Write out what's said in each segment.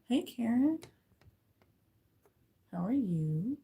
Hey Karen, how are you?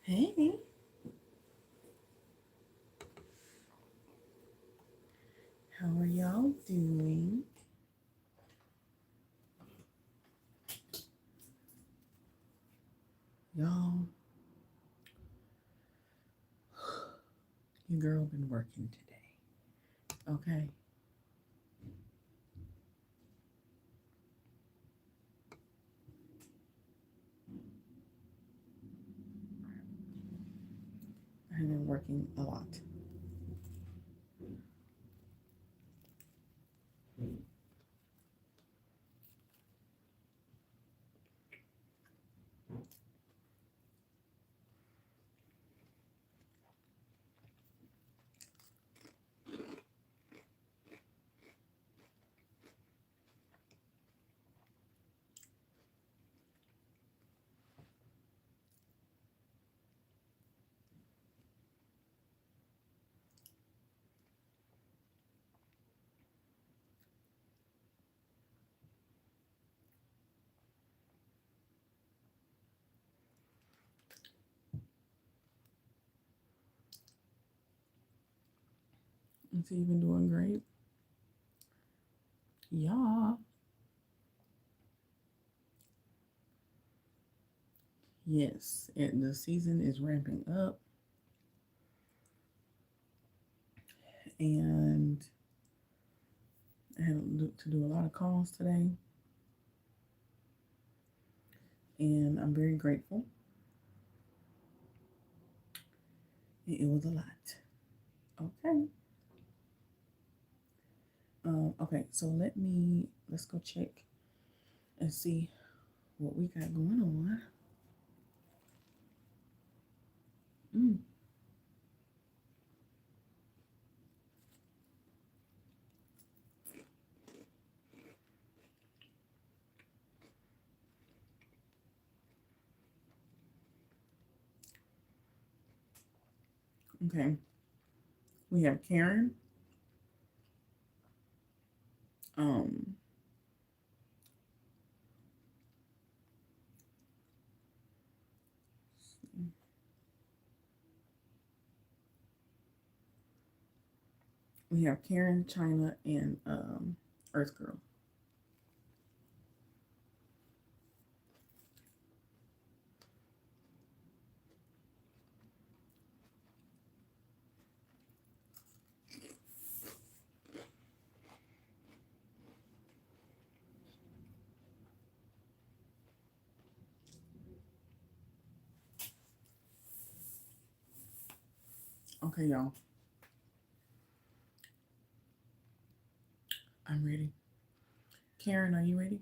Hey, how are y'all doing? Y'all, your girl been working today. Okay. I've been working a lot. And so you've been doing great. Yeah. Yes, the season is ramping up, and I had to do a lot of calls today, and I'm very grateful. It was a lot. Okay. Okay, so let's go check and see what we got going on. Mm, okay, we have Karen. Um, we have Karen, China, and Earth Girl. Okay, y'all, I'm ready. Karen, are you ready?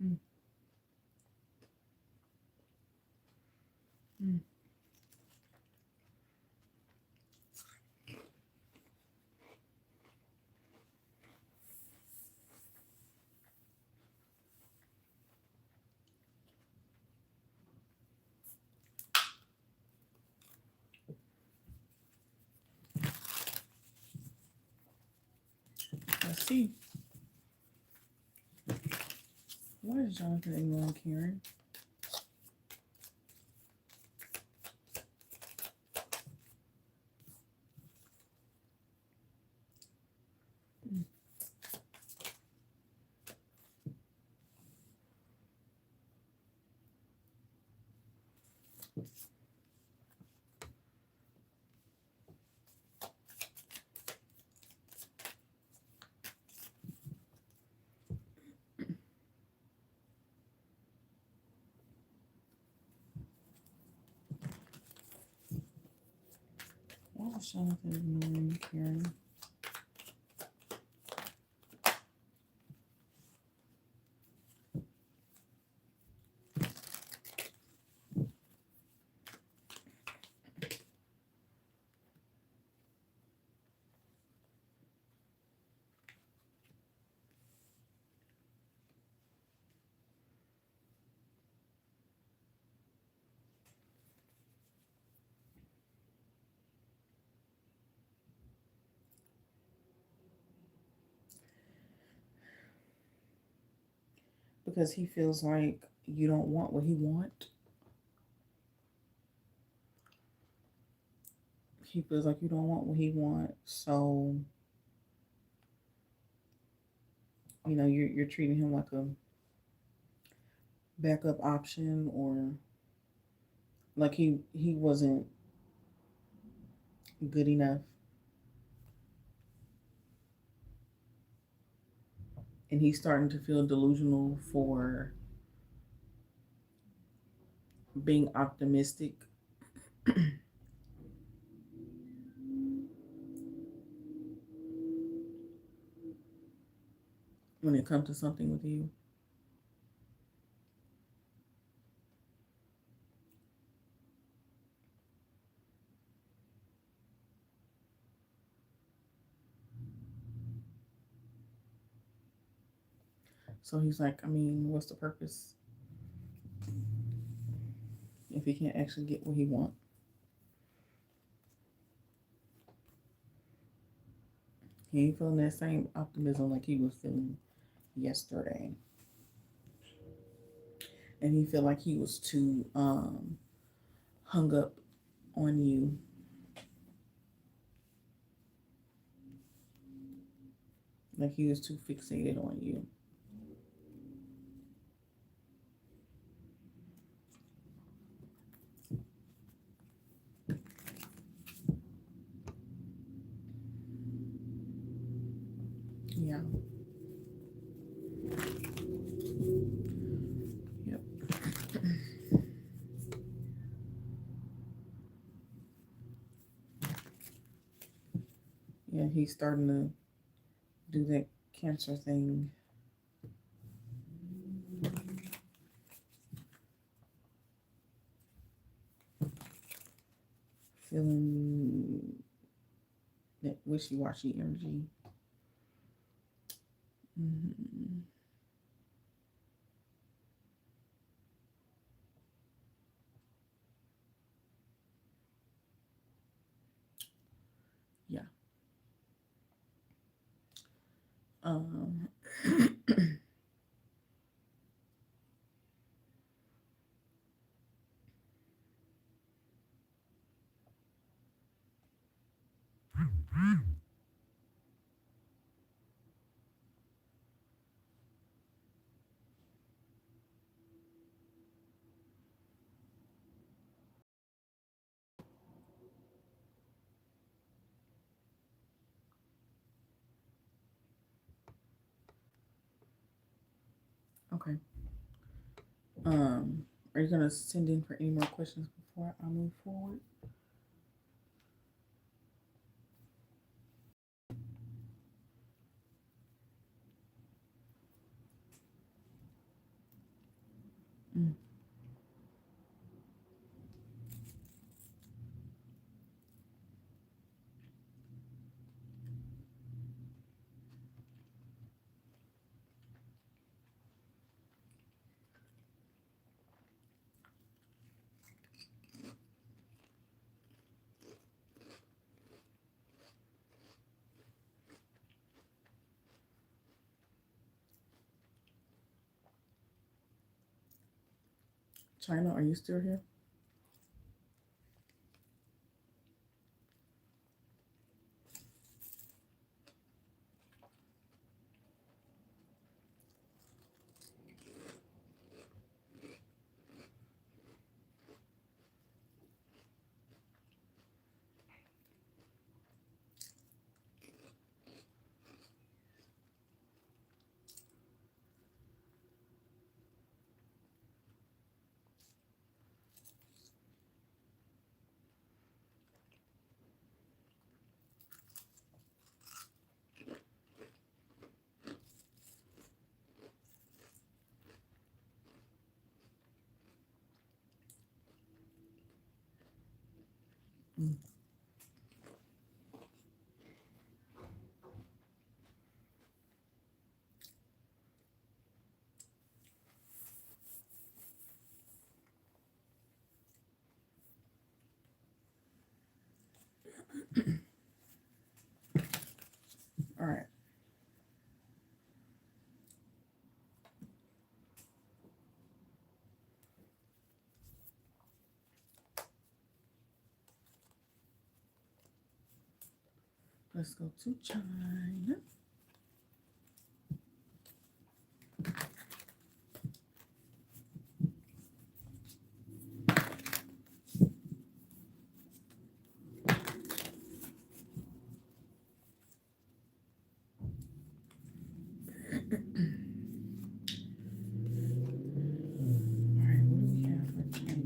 Mm, mm. Let's see. Why is Jonathan ignoring Karen? Why is Jonathan ignoring Karen? Because he feels like you don't want what he wants. He feels like you don't want what he wants. So, you know, you're treating him like a backup option, or like he wasn't good enough. And he's starting to feel delusional for being optimistic when it comes to something with you. So he's like, I mean, what's the purpose if he can't actually get what he wants? He ain't feeling that same optimism like he was feeling yesterday. And he felt like he was too hung up on you. Like he was too fixated on you. Yeah. Yep. Yeah, he's starting to do that Cancer thing. Feeling that wishy-washy energy. Mm-hmm. Yeah. Okay. Are you gonna send in for any more questions before I move forward? Mm. China, are you still here? Mm. All right. Let's go to China. All right, what do we have for China?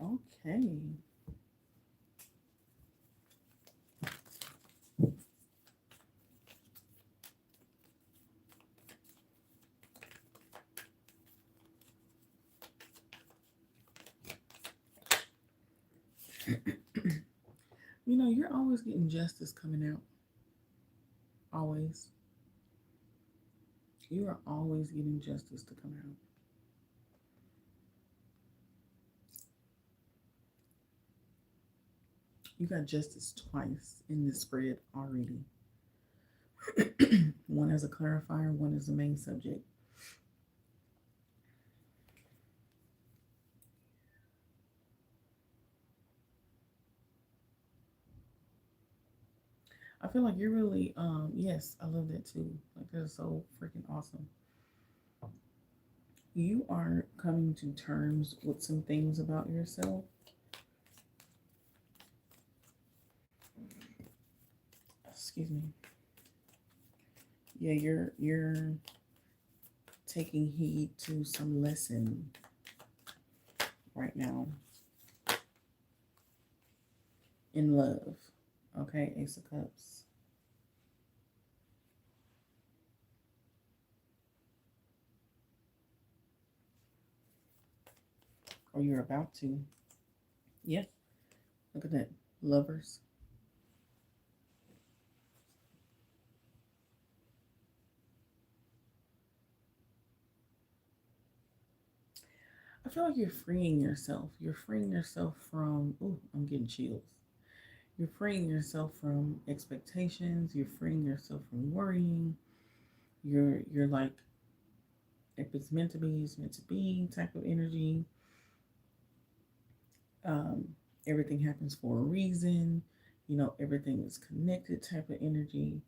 Okay. You know, you're always getting justice coming out. Always. You are always getting justice to come out. You got justice twice in this spread already. One as a clarifier, one as the main subject. I feel like you're really, yes, I love that too. Like, that's so freaking awesome. You are coming to terms with some things about yourself. Excuse me. Yeah, you're taking heed to some lesson right now in love. Okay, Ace of Cups. Or you're about to. Yeah, look at that. Lovers. I feel like you're freeing yourself. You're freeing yourself from, oh, I'm getting chills. You're freeing yourself from expectations. You're freeing yourself from worrying. You're like, if it's meant to be, it's meant to be type of energy. Um, Everything happens for a reason. You know, everything is connected type of energy.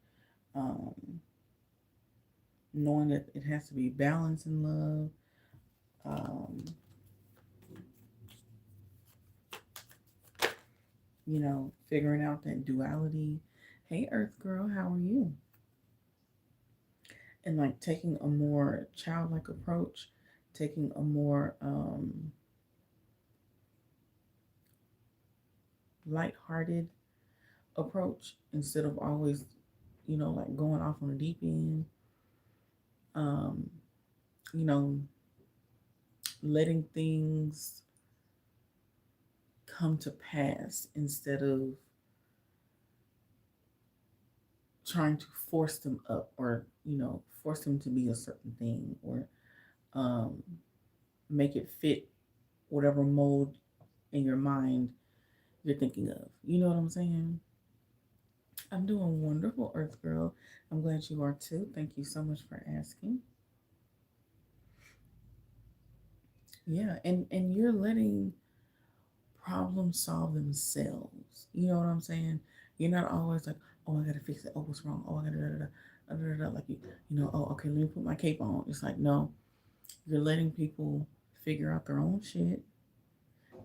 Um, Knowing that it has to be balance in love. Um, you know, figuring out that duality. Hey, Earth Girl, how are you? And like taking a more childlike approach, taking a more lighthearted approach instead of always, you know, like going off on the deep end. Um, you know, letting things come to pass instead of trying to force them up or, you know, force them to be a certain thing or um, make it fit whatever mode in your mind you're thinking of. You know what I'm saying? I'm doing wonderful, Earth Girl. I'm glad you are too. Thank you so much for asking. Yeah, and you're letting problems solve themselves. You know what I'm saying? You're not always like, oh, I gotta fix it. Oh, what's wrong? Oh, I gotta da da da da da da. Like you know. Oh, okay. Let me put my cape on. It's like no, you're letting people figure out their own shit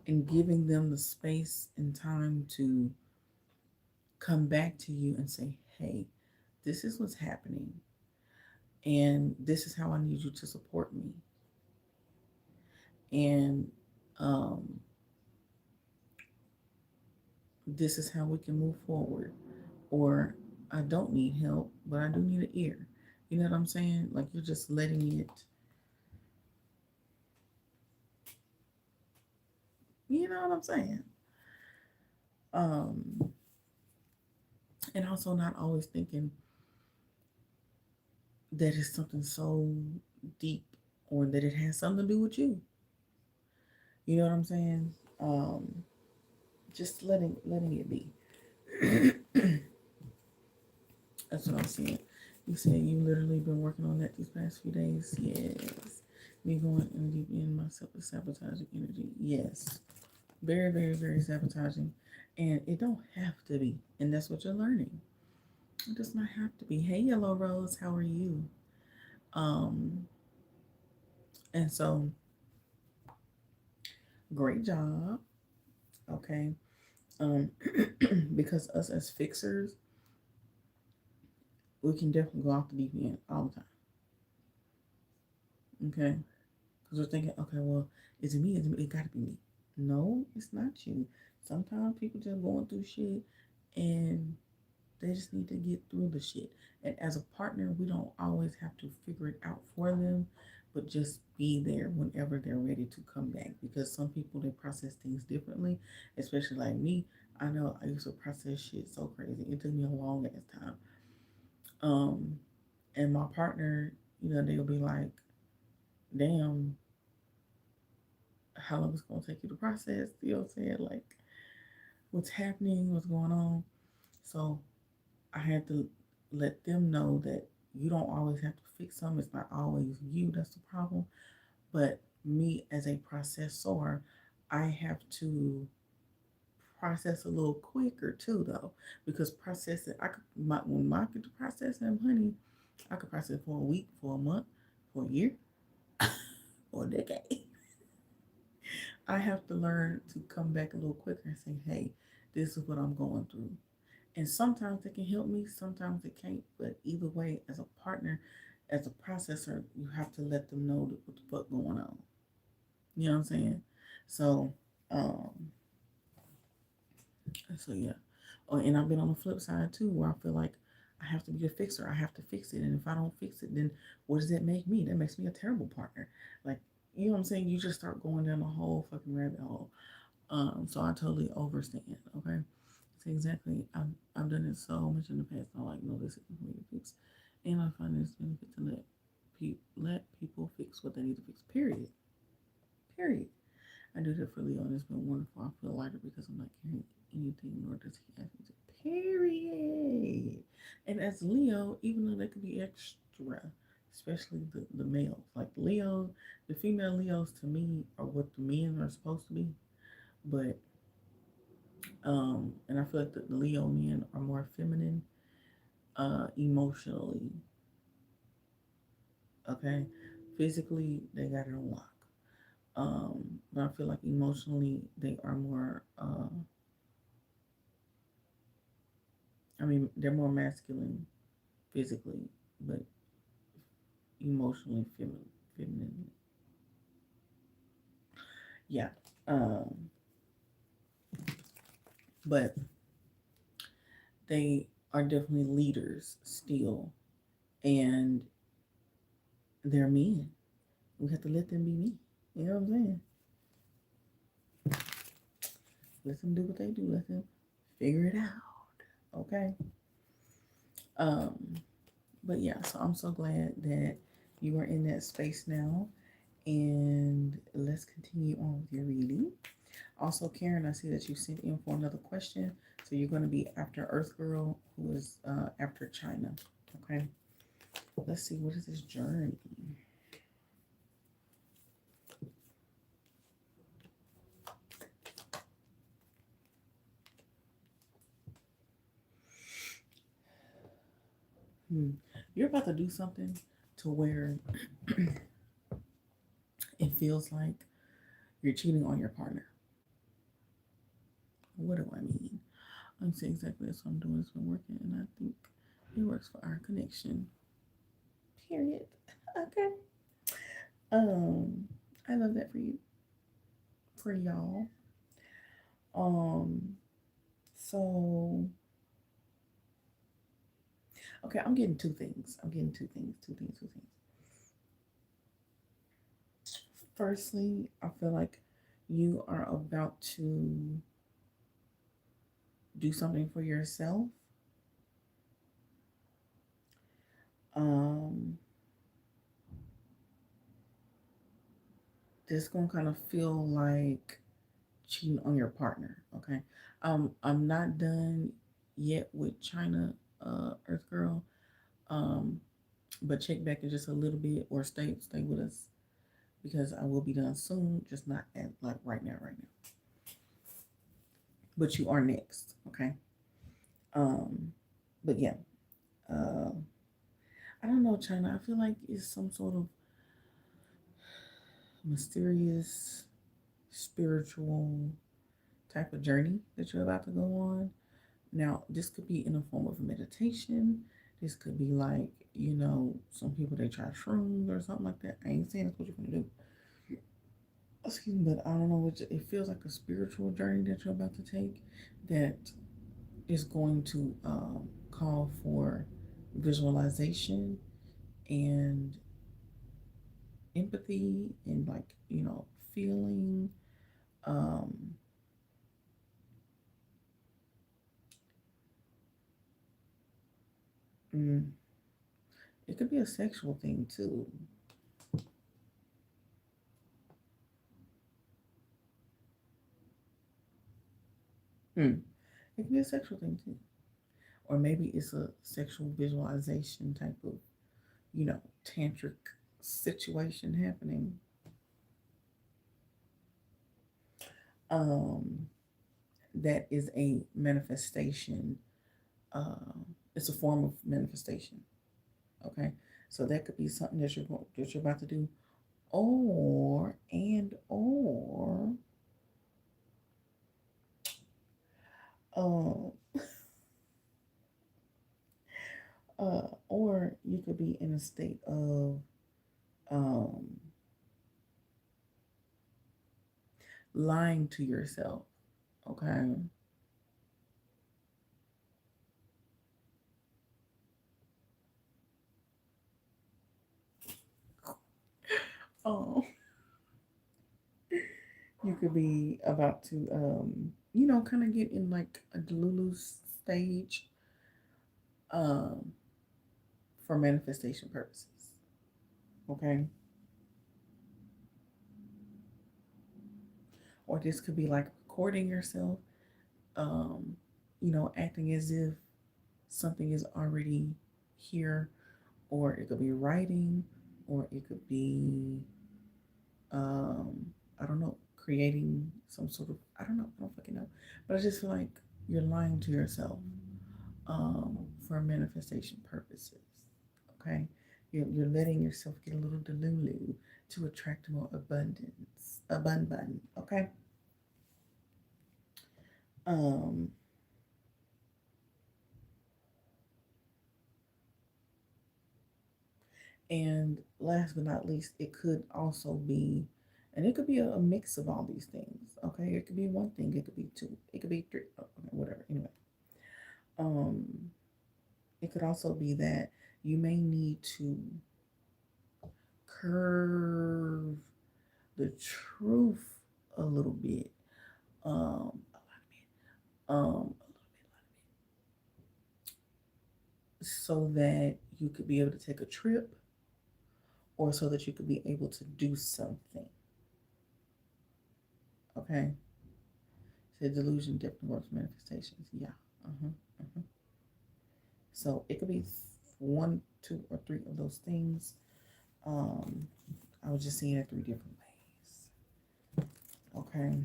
and giving them the space and time to come back to you and say, hey, this is what's happening, and this is how I need you to support me, and um, this is how we can move forward. Or I don't need help, but I do need an ear. You know what I'm saying? Like you're just letting it, you know what I'm saying? Um, and also not always thinking that it's something so deep or that it has something to do with you. You know what I'm saying? Just letting it be. That's what I'm saying. You said you literally been working on that these past few days. Yes. Me going in deep in myself with sabotaging energy. Yes. Very, very, very sabotaging. And it don't have to be. And that's what you're learning. It does not have to be. Hey, Yellow Rose, how are you? Um, and so great job. Okay. Um, because us as fixers, we can definitely go off the deep end all the time. Okay. Because we're thinking, okay, well, is it me? Is it me? It gotta be me. No, it's not you. Sometimes people just going through shit and they just need to get through the shit. And as a partner, we don't always have to figure it out for them, but just be there whenever they're ready to come back. Because some people they process things differently, especially like me. I know I used to process shit so crazy. It took me a long ass time. Um, and my partner, you know, they'll be like, "Damn, how long it's gonna take you to process?" You know what I'm saying? Like, what's happening? What's going on? So I had to let them know that you don't always have to fix something. It's not always you that's the problem. But me as a processor, I have to process a little quicker too, though, because processing, when I get to processing, honey, I could process for a week, for a month, for a year, for a decade. I have to learn to come back a little quicker and say, hey, this is what I'm going through. And sometimes it can help me, sometimes it can't. But either way, as a partner, as a processor, you have to let them know what the fuck going on. You know what I'm saying? So, um, so yeah. Oh, and I've been on the flip side too, where I feel like I have to be a fixer. I have to fix it, and if I don't fix it, then what does that make me? That makes me a terrible partner. Like, you know what I'm saying? You just start going down the whole fucking rabbit hole. So I totally overstand. Okay. So exactly, I've done it so much in the past. I'm like, no, this isn't for me to fix, and I find this benefit to let people fix what they need to fix. Period. Period. I do that for Leo, and it's been wonderful. I feel lighter because I'm not carrying anything, nor does he ask me to. Period. And as Leo, even though they could be extra, especially the males, like Leo, the female Leos to me are what the men are supposed to be, but and I feel like the Leo men are more feminine, emotionally. Okay, physically they got it on lock. But I feel like emotionally they are more. I mean, they're more masculine physically, but emotionally feminine. Feminine. Yeah. Um, but they are definitely leaders still, and they're men. We have to let them be me. You know what I'm saying? Let them do what they do. Let them figure it out. Okay. Um, but yeah, so I'm so glad that you are in that space now. And let's continue on with your reading. Also, Karen, I see that you sent in for another question. So you're going to be after Earth Girl, who is after China. Okay. Let's see. What is this journey? You're about to do something to where it feels like you're cheating on your partner. What do I mean? I'm saying exactly that's what I'm doing. It's been working, and I think it works for our connection. Period. Okay. Um, I love that for you, for y'all. Um, so okay, I'm getting two things. I'm getting two things. Two things. Two things. Firstly, I feel like you are about to do something for yourself. Um, this gonna kind of feel like cheating on your partner. Okay. I'm not done yet with China, Earth Girl. Um, but check back in just a little bit or stay with us because I will be done soon, just not at like right now, right now. But you are next, okay? Um, but yeah, uh, I don't know, China. I feel like it's some sort of mysterious, spiritual type of journey that you're about to go on. Now, this could be in a form of meditation. This could be like, some people they try shrooms or something like that. I ain't saying that's what you're gonna do. Excuse me, but I don't know what it feels like a spiritual journey that you're about to take that is going to call for visualization and empathy and like feeling. Um, mm, it could be a sexual thing too. Mm, it could be a sexual thing too, or maybe it's a sexual visualization type of tantric situation happening. Um, that is a manifestation. It's a form of manifestation. Okay, so that could be something that you're about to do, or um or you could be in a state of um lying to yourself. Okay. Oh, you could be about to kind of get in like a delulu stage um for manifestation purposes. Okay. Or this could be like recording yourself, um, acting as if something is already here, or it could be writing, or it could be, I don't know, creating some sort of, I don't fucking know. But I just feel like you're lying to yourself for manifestation purposes. Okay. You're letting yourself get a little delulu to attract more abundance. Abundant. Okay. Um, And last but not least, it could also be, and it could be a mix of all these things. Okay, it could be one thing, it could be two, it could be three, okay, whatever. Anyway, um, it could also be that you may need to curve the truth a little bit, a lot bit, a little bit, so that you could be able to take a trip, or so that you could be able to do something. Okay. The delusion definitely works manifestations. Yeah. Uh-huh. Uh-huh. So it could be one, two, or three of those things. Um, I was just seeing it three different ways. Okay.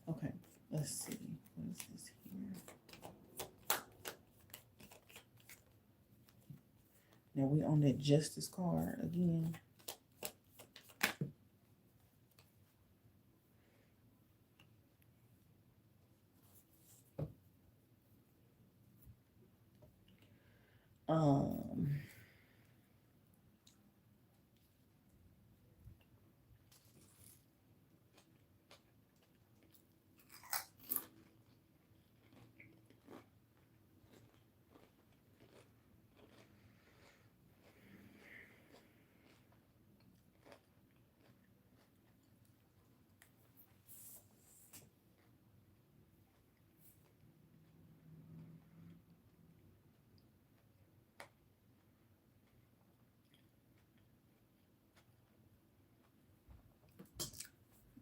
Okay. Let's see. What is this here? Now we on that justice card again. Um,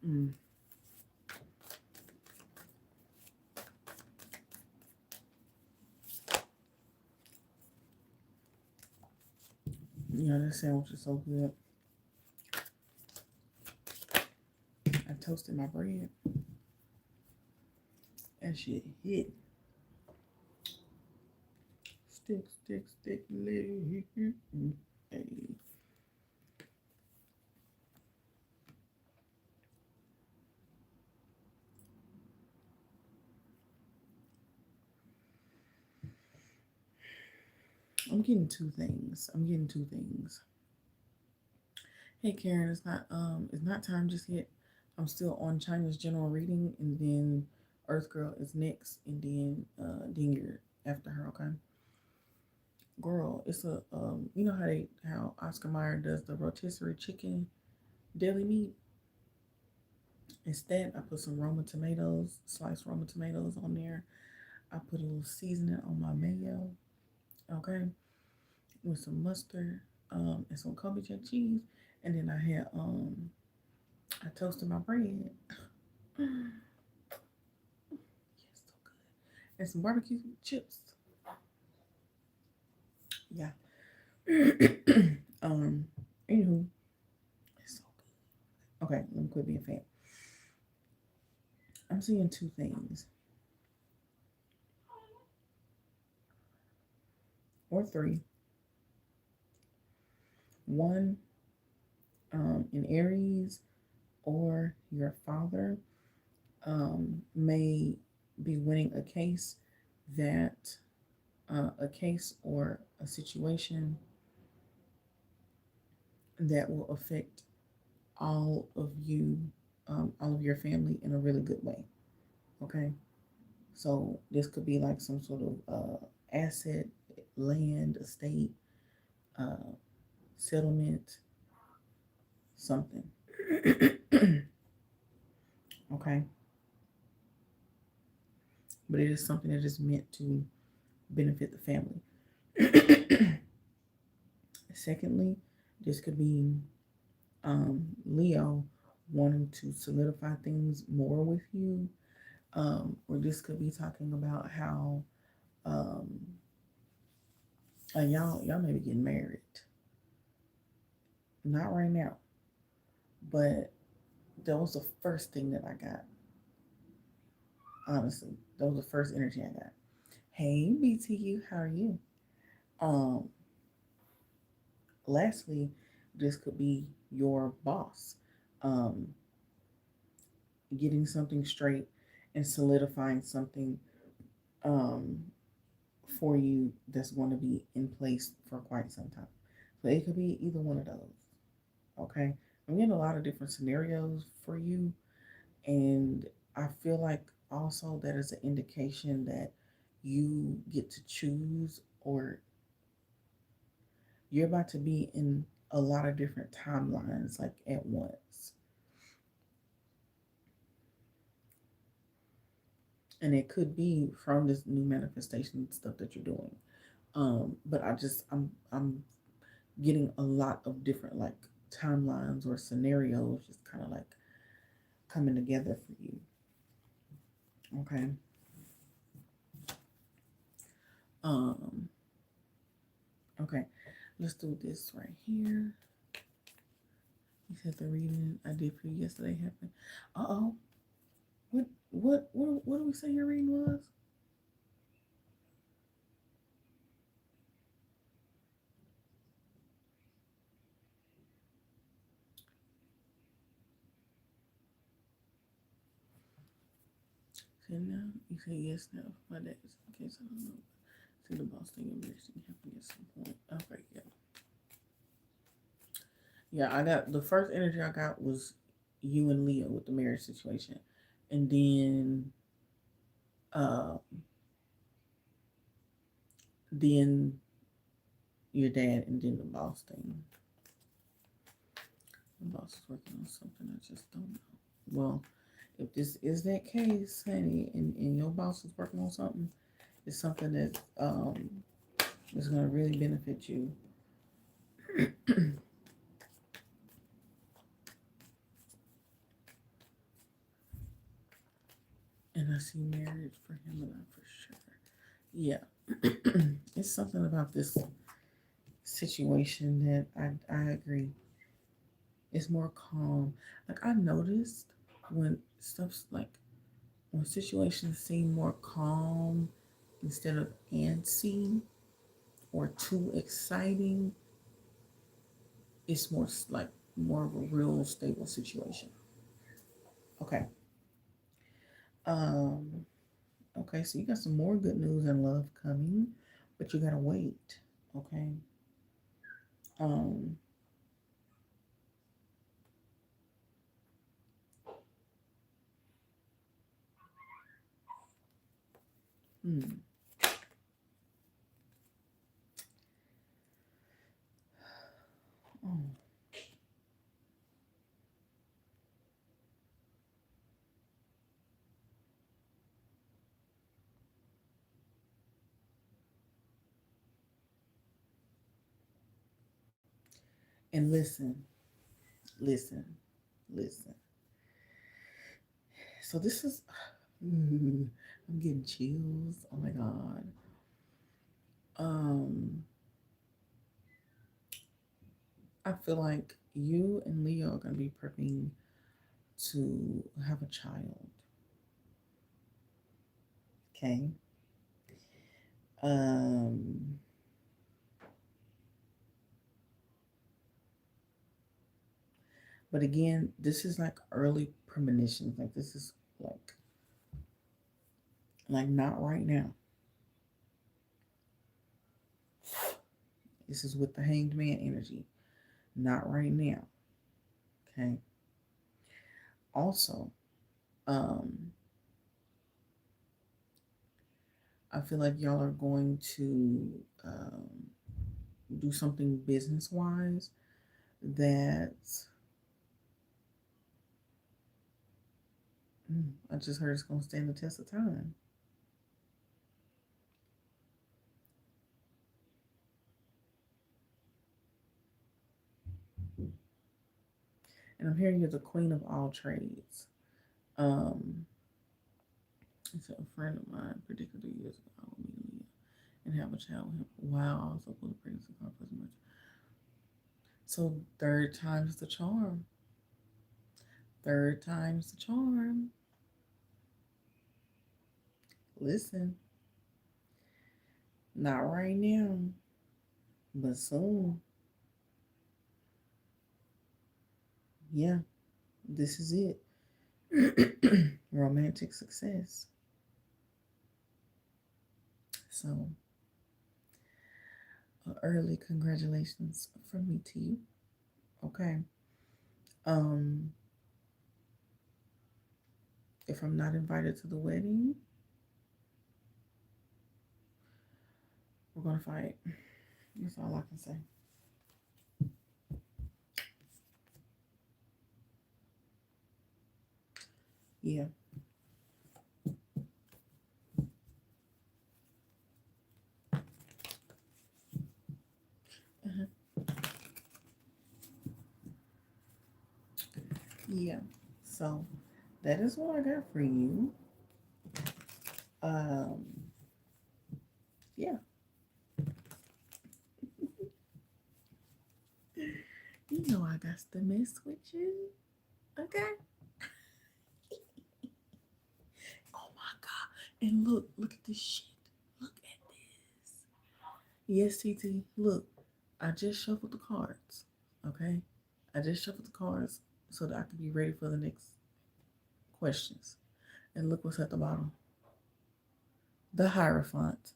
mm, yeah, that sandwich is so good. I toasted my bread. That shit hit. Stick, stick, stick, leg. Hey. I'm getting two things. I'm getting two things. Hey Karen, it's not time just yet. I'm still on China's general reading, and then Earth Girl is next, and then Dinger after her. Okay, girl, it's a you know how Oscar Mayer does the rotisserie chicken deli meat. Instead, I put some Roma tomatoes, sliced Roma tomatoes on there. I put a little seasoning on my mayo. Okay, with some mustard, and some Kobe jack cheese, and then I toasted my bread. Yes, so good. And some barbecue chips. Yeah. um. Anywho, it's so good. Okay, let me quit being fat. I'm seeing two things, or three. One, in Aries, or your father may be winning a case that a case or a situation that will affect all of you, all of your family in a really good way. Okay, so this could be like some sort of asset, land, estate, uh, settlement, something. Okay, but it is something that is meant to benefit the family. Secondly, this could be Leo wanting to solidify things more with you, or this could be talking about how um, y'all may be getting married. Not right now, but that was the first thing that I got. Honestly, that was the first energy I got. Hey BTU, how are you? Um, Lastly, this could be your boss. Um, Getting something straight and solidifying something um, for you that's going to be in place for quite some time. So it could be either one of those. Okay. I'm getting a lot of different scenarios for you. And I feel like also that is an indication that you get to choose, or you're about to be in a lot of different timelines like at once. And it could be from this new manifestation stuff that you're doing. But I'm getting a lot of different like timelines or scenarios, just kind of like coming together for you. Okay. Okay. Let's do this right here. You said the reading I did for you yesterday happened. Uh-oh. What do we say your reading was? See now? You say yes now. My dad is in case I don't know. See the boss thing embarrassing happening at some point. Okay, yeah. Yeah, I got the first energy I got was you and Leo with the marriage situation. And uh then your dad and then the boss thing. The boss is working on something I just don't know. Well, if this is that case, honey, and your boss is working on something, it's something that is gonna really benefit you. And I see marriage for him and I for sure. Yeah. It's something about this situation that I agree. It's more calm. Like I noticed when stuff's like when situations seem more calm instead of antsy or too exciting, it's more like more of a real stable situation. Okay. Um okay, so you got some more good news and love coming, but you gotta wait. Okay. Um hmm. Oh. And listen, listen. So this is I'm getting chills. Oh my god. Um I feel like you and Leo are gonna be prepping to have a child. Okay. Um but again, this is like early premonitions. Like this is like not right now. This is with the hanged man energy. Not right now. Okay. Also, um, I feel like y'all are going to do something business wise that I just heard it's going to stand the test of time. And I'm hearing you're the queen of all trades. Um, it's a friend of mine predicted 2 years ago I would meet Leah and have a child with him. Wow, I was so full of pregnancy much. So third time's the charm. Third time's the charm. Listen, not right now, but soon. Yeah, this is it. Romantic success. So, early congratulations from me to you. Okay. Um, if I'm not invited to the wedding, we're gonna fight. That's all I can say. Yeah. Uh-huh. Yeah. So that is what I got for you. Um, yeah. You know I got to mess with you. Okay. Oh my God. And look at this shit. Look at this. Yes, TT. Look, I just shuffled the cards. Okay. I just shuffled the cards so that I can be ready for the next questions. And look what's at the bottom. The Hierophant.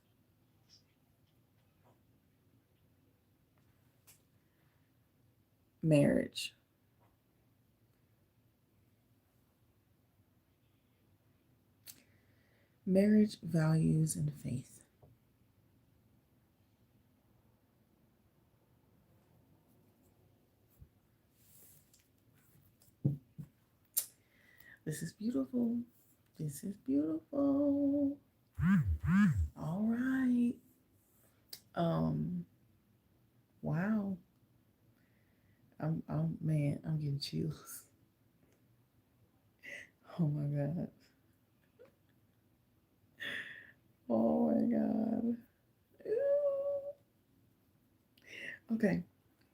Marriage. Marriage, values, and faith. This is beautiful. This is beautiful. All right. Um, wow. I'm getting chills. Oh my God. Oh my God. Okay.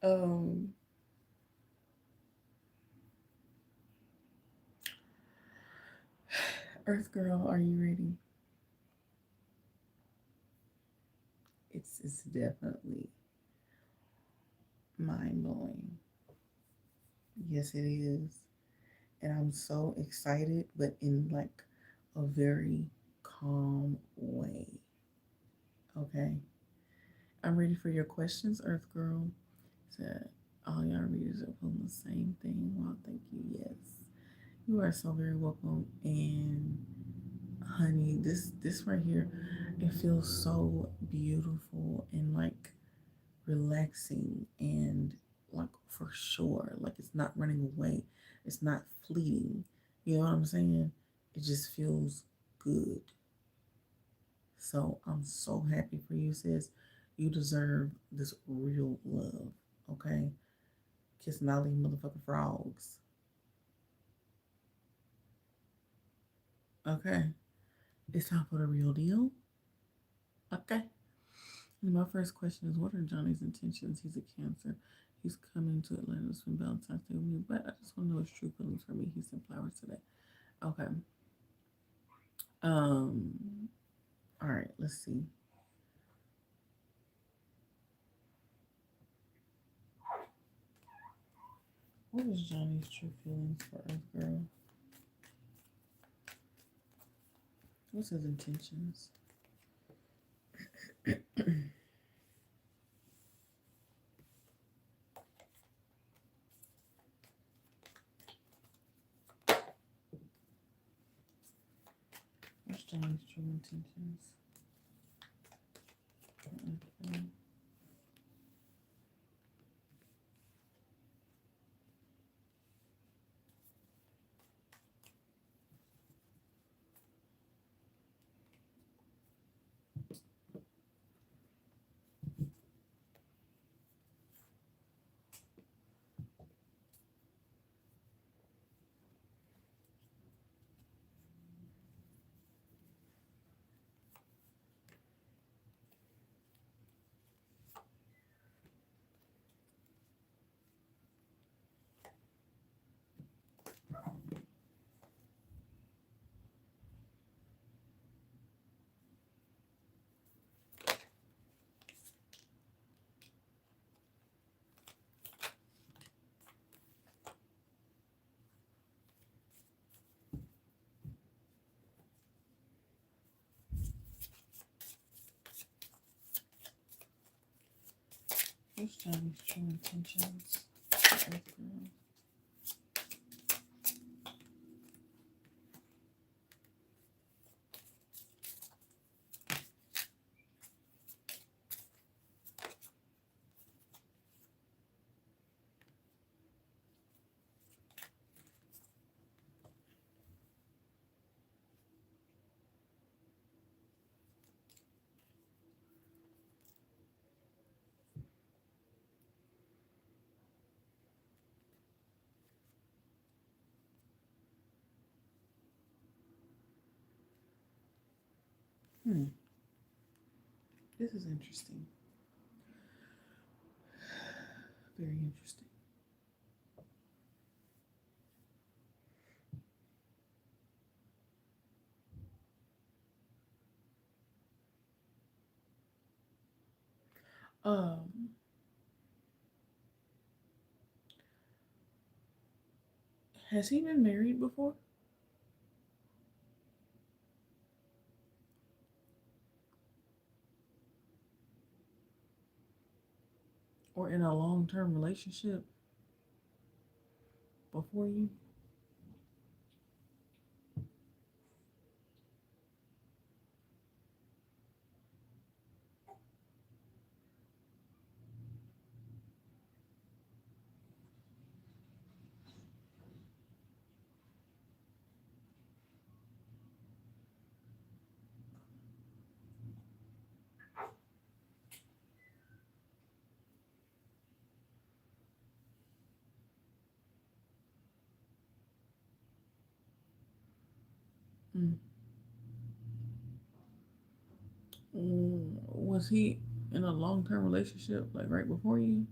Um, Earth Girl, are you ready? It's definitely mind blowing. Yes, it is. And I'm so excited, but in like a very calm way. Okay. I'm ready for your questions, Earth Girl. Said all y'all readers are pulling the same thing. Well, thank you. Yes. You are so very welcome. And honey, this right here, it feels so beautiful and like relaxing and like for sure. Like it's not running away. It's not fleeting. You know what I'm saying? It just feels good. So I'm so happy for you, sis. You deserve this real love. Okay? Kissing all these motherfucking frogs. Okay? It's time for the real deal. Okay? And my first question is, what are Johnny's intentions? He's a Cancer. He's coming to Atlanta from Valentine's Day with me, but I just want to know his true feelings for me. He sent flowers today. Okay. Um. All right. Let's see. What is Johnny's true feelings for Earth Girl? What's his intentions? What's Johnny's true intentions? Okay. What's Johnny's true intentions for Earth Girl? Hmm. This is interesting. Very interesting. Um, has he been married before? Or in a long-term relationship before you? Mm. Was he in a long-term relationship like right before you?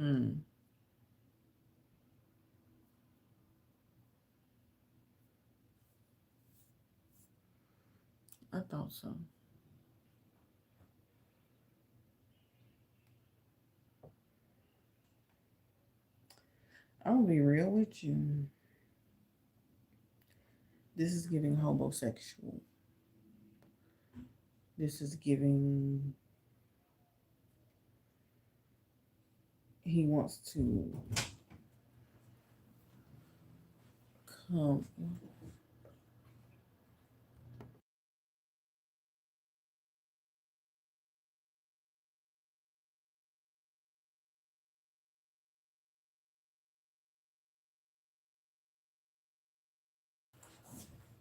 Mm. I thought so. I'm gonna be real with you. This is giving homosexual. This is giving he wants to come.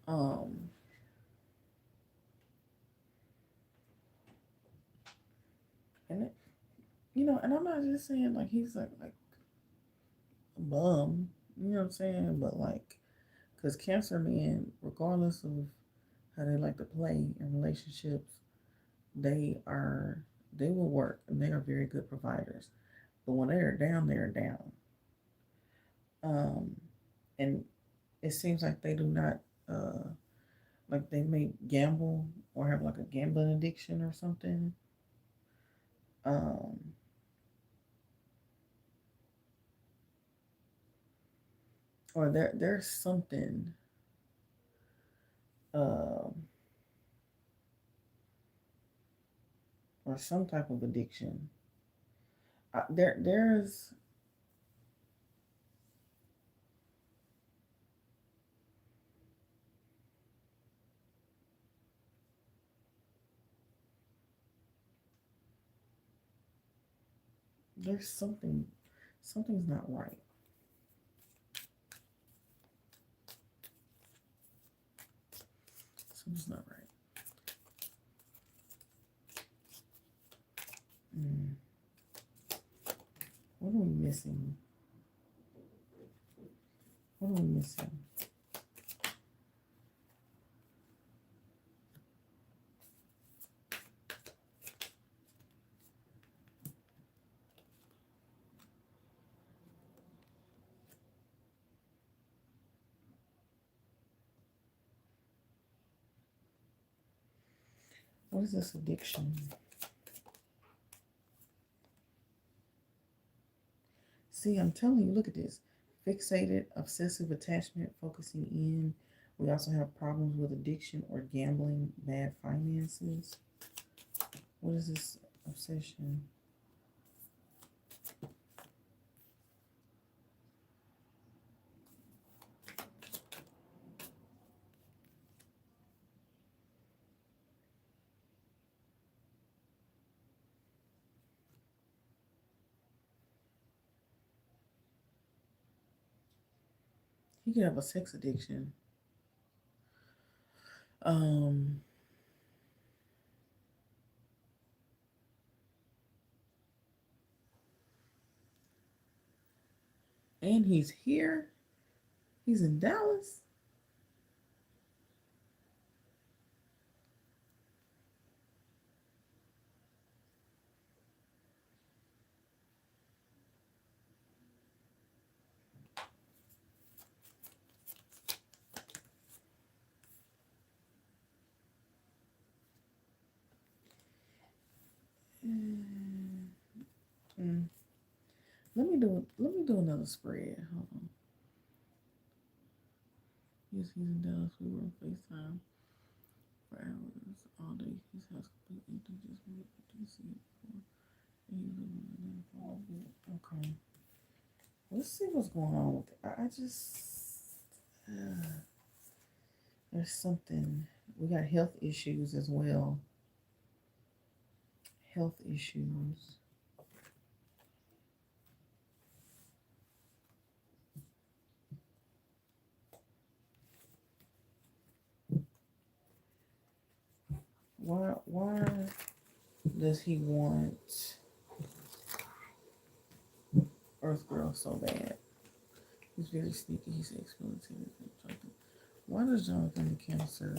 Um, and it, and I'm not just saying like he's like a bum. You know what I'm saying? But like, because cancer men, regardless of how they like to play in relationships, they are they will work and they are very good providers. But when they're down. Um, and it seems like they do not like they may gamble or have like a gambling addiction or something. Um, or there's something um or some type of addiction. There's something's not right. Something's not right. Mm. What are we missing? What are we missing? What is this addiction? See, I'm telling you, look at this. Fixated, obsessive attachment, focusing in. We also have problems with addiction or gambling, bad finances. What is this obsession? He could have a sex addiction. Um, and he's here. He's in Dallas. Mm. Let me do another spread. Hold on. Yes, he's in Dallas. We were on FaceTime for hours all day. His house completely empty. Just moved to DC before. And he lived in the for a bit. Okay. Let's see what's going on with it. I just there's something. We got health issues as well. Health issues. Why does he want Earth Girl so bad? He's very sneaky. He's ex-military. Why does Jonathan the Cancer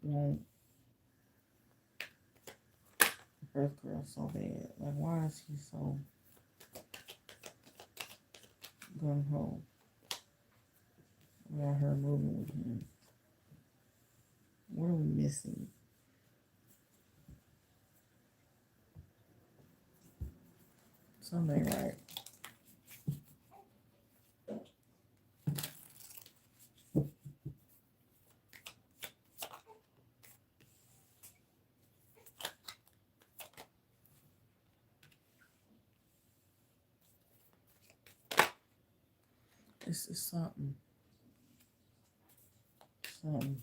want Earth Girl so bad? Like, why is he so gung ho about her moving with him? What are we missing? Something right. It's something. Something.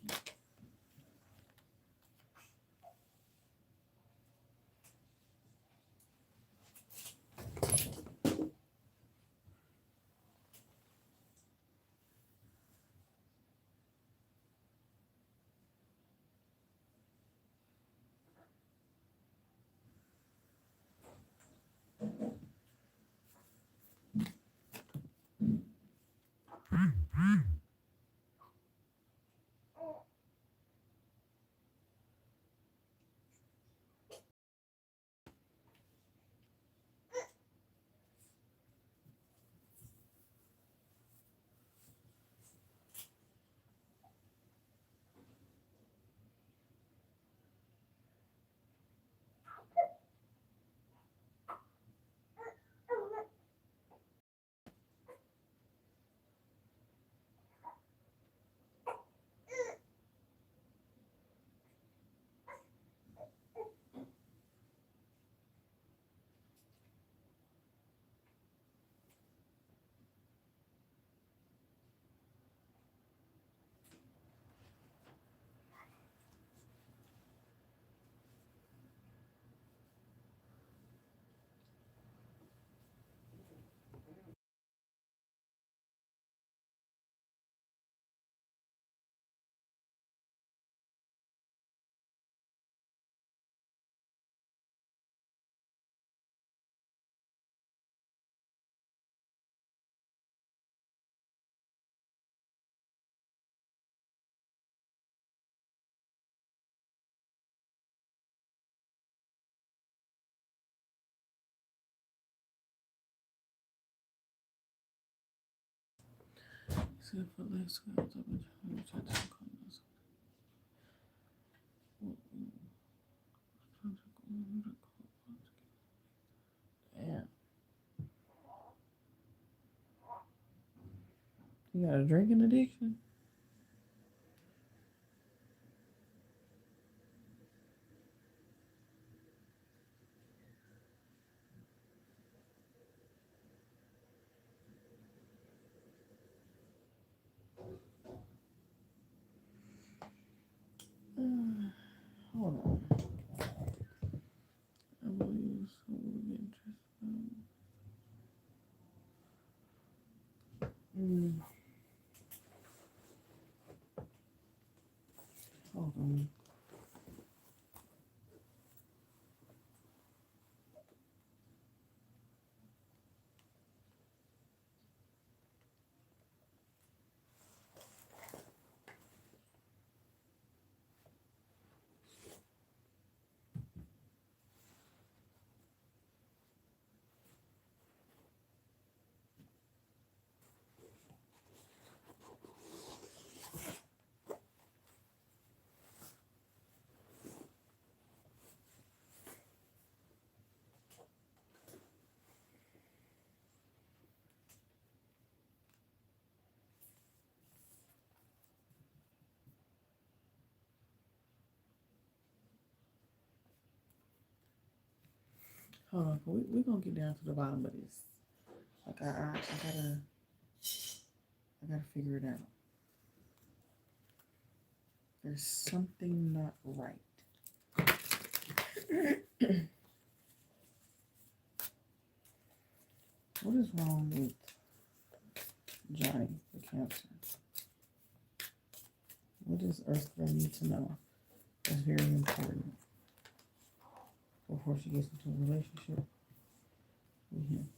Except for last week, damn. You got a drinking addiction? Hold on. I believe so. We'll get interested. Hold on. Hold on. We're gonna get down to the bottom of this. Like I gotta figure it out. There's something not right. What is wrong with Johnny, the Cancer? What does Earth Girl need to know? That's very important before she gets into a relationship with him.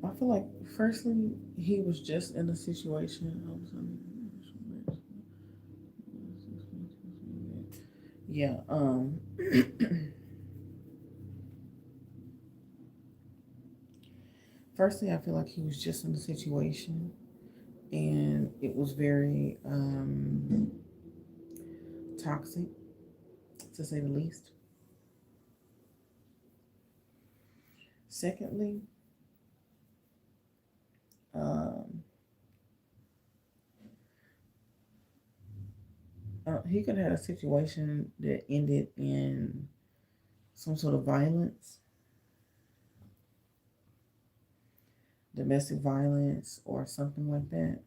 I feel like, firstly, he was just in a situation. Yeah. Firstly, I feel like he was just in a situation, and it was very toxic, to say the least. Secondly, he could have had a situation that ended in some sort of violence, domestic violence, or something like that.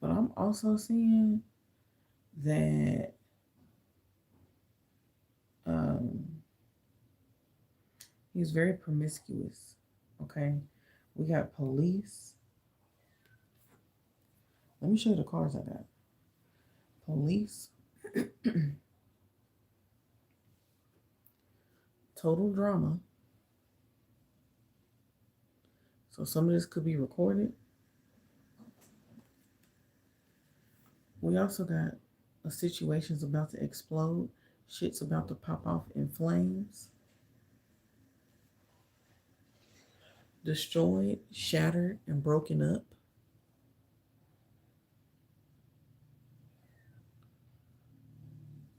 But I'm also seeing that um, he's very promiscuous. Okay, we got police. Let me show you the cards I got. Police, total drama. So some of this could be recorded. We also got a situation's about to explode. Shit's about to pop off in flames. Destroyed, shattered, and broken up.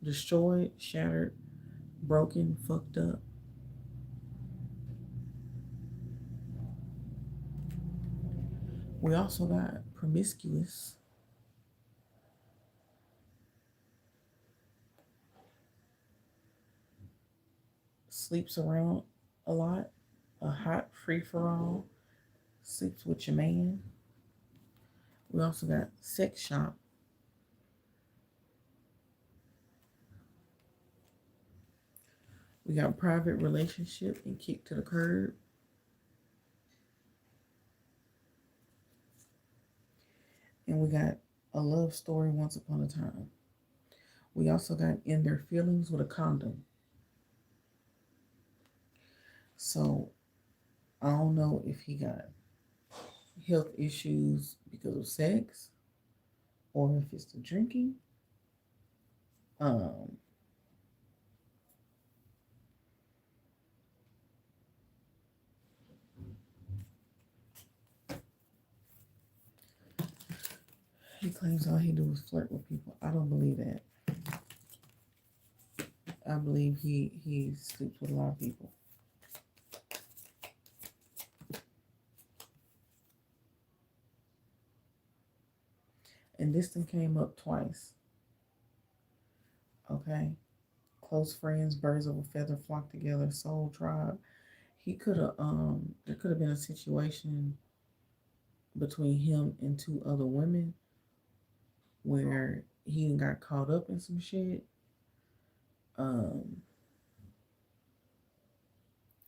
Destroyed, shattered, broken, fucked up. We also got promiscuous. Sleeps around a lot. A hot free for all. Sleeps with your man. We also got sex shop. We got private relationship and kicked to the curb. And we got a love story once upon a time. We also got in their feelings with a condom. So I don't know if he got health issues because of sex or if it's the drinking. Um, Claims all he do is flirt with people. I don't believe that. I believe he sleeps with a lot of people. And this thing came up twice. Okay. Close friends, birds of a feather flock together, soul tribe. He could have there could have been a situation between him and two other women where he got caught up in some shit.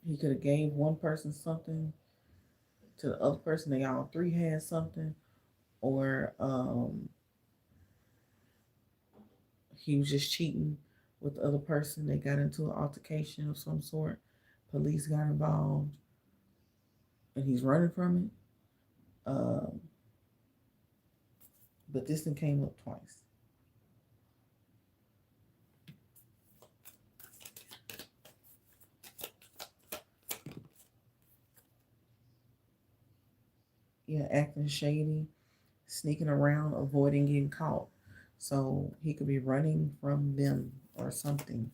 He could have gave one person something to the other person. They all three had something, or he was just cheating with the other person. They got into an altercation of some sort. Police got involved, and he's running from it. But this thing came up twice. Yeah, acting shady, sneaking around, avoiding getting caught. So he could be running from them or something.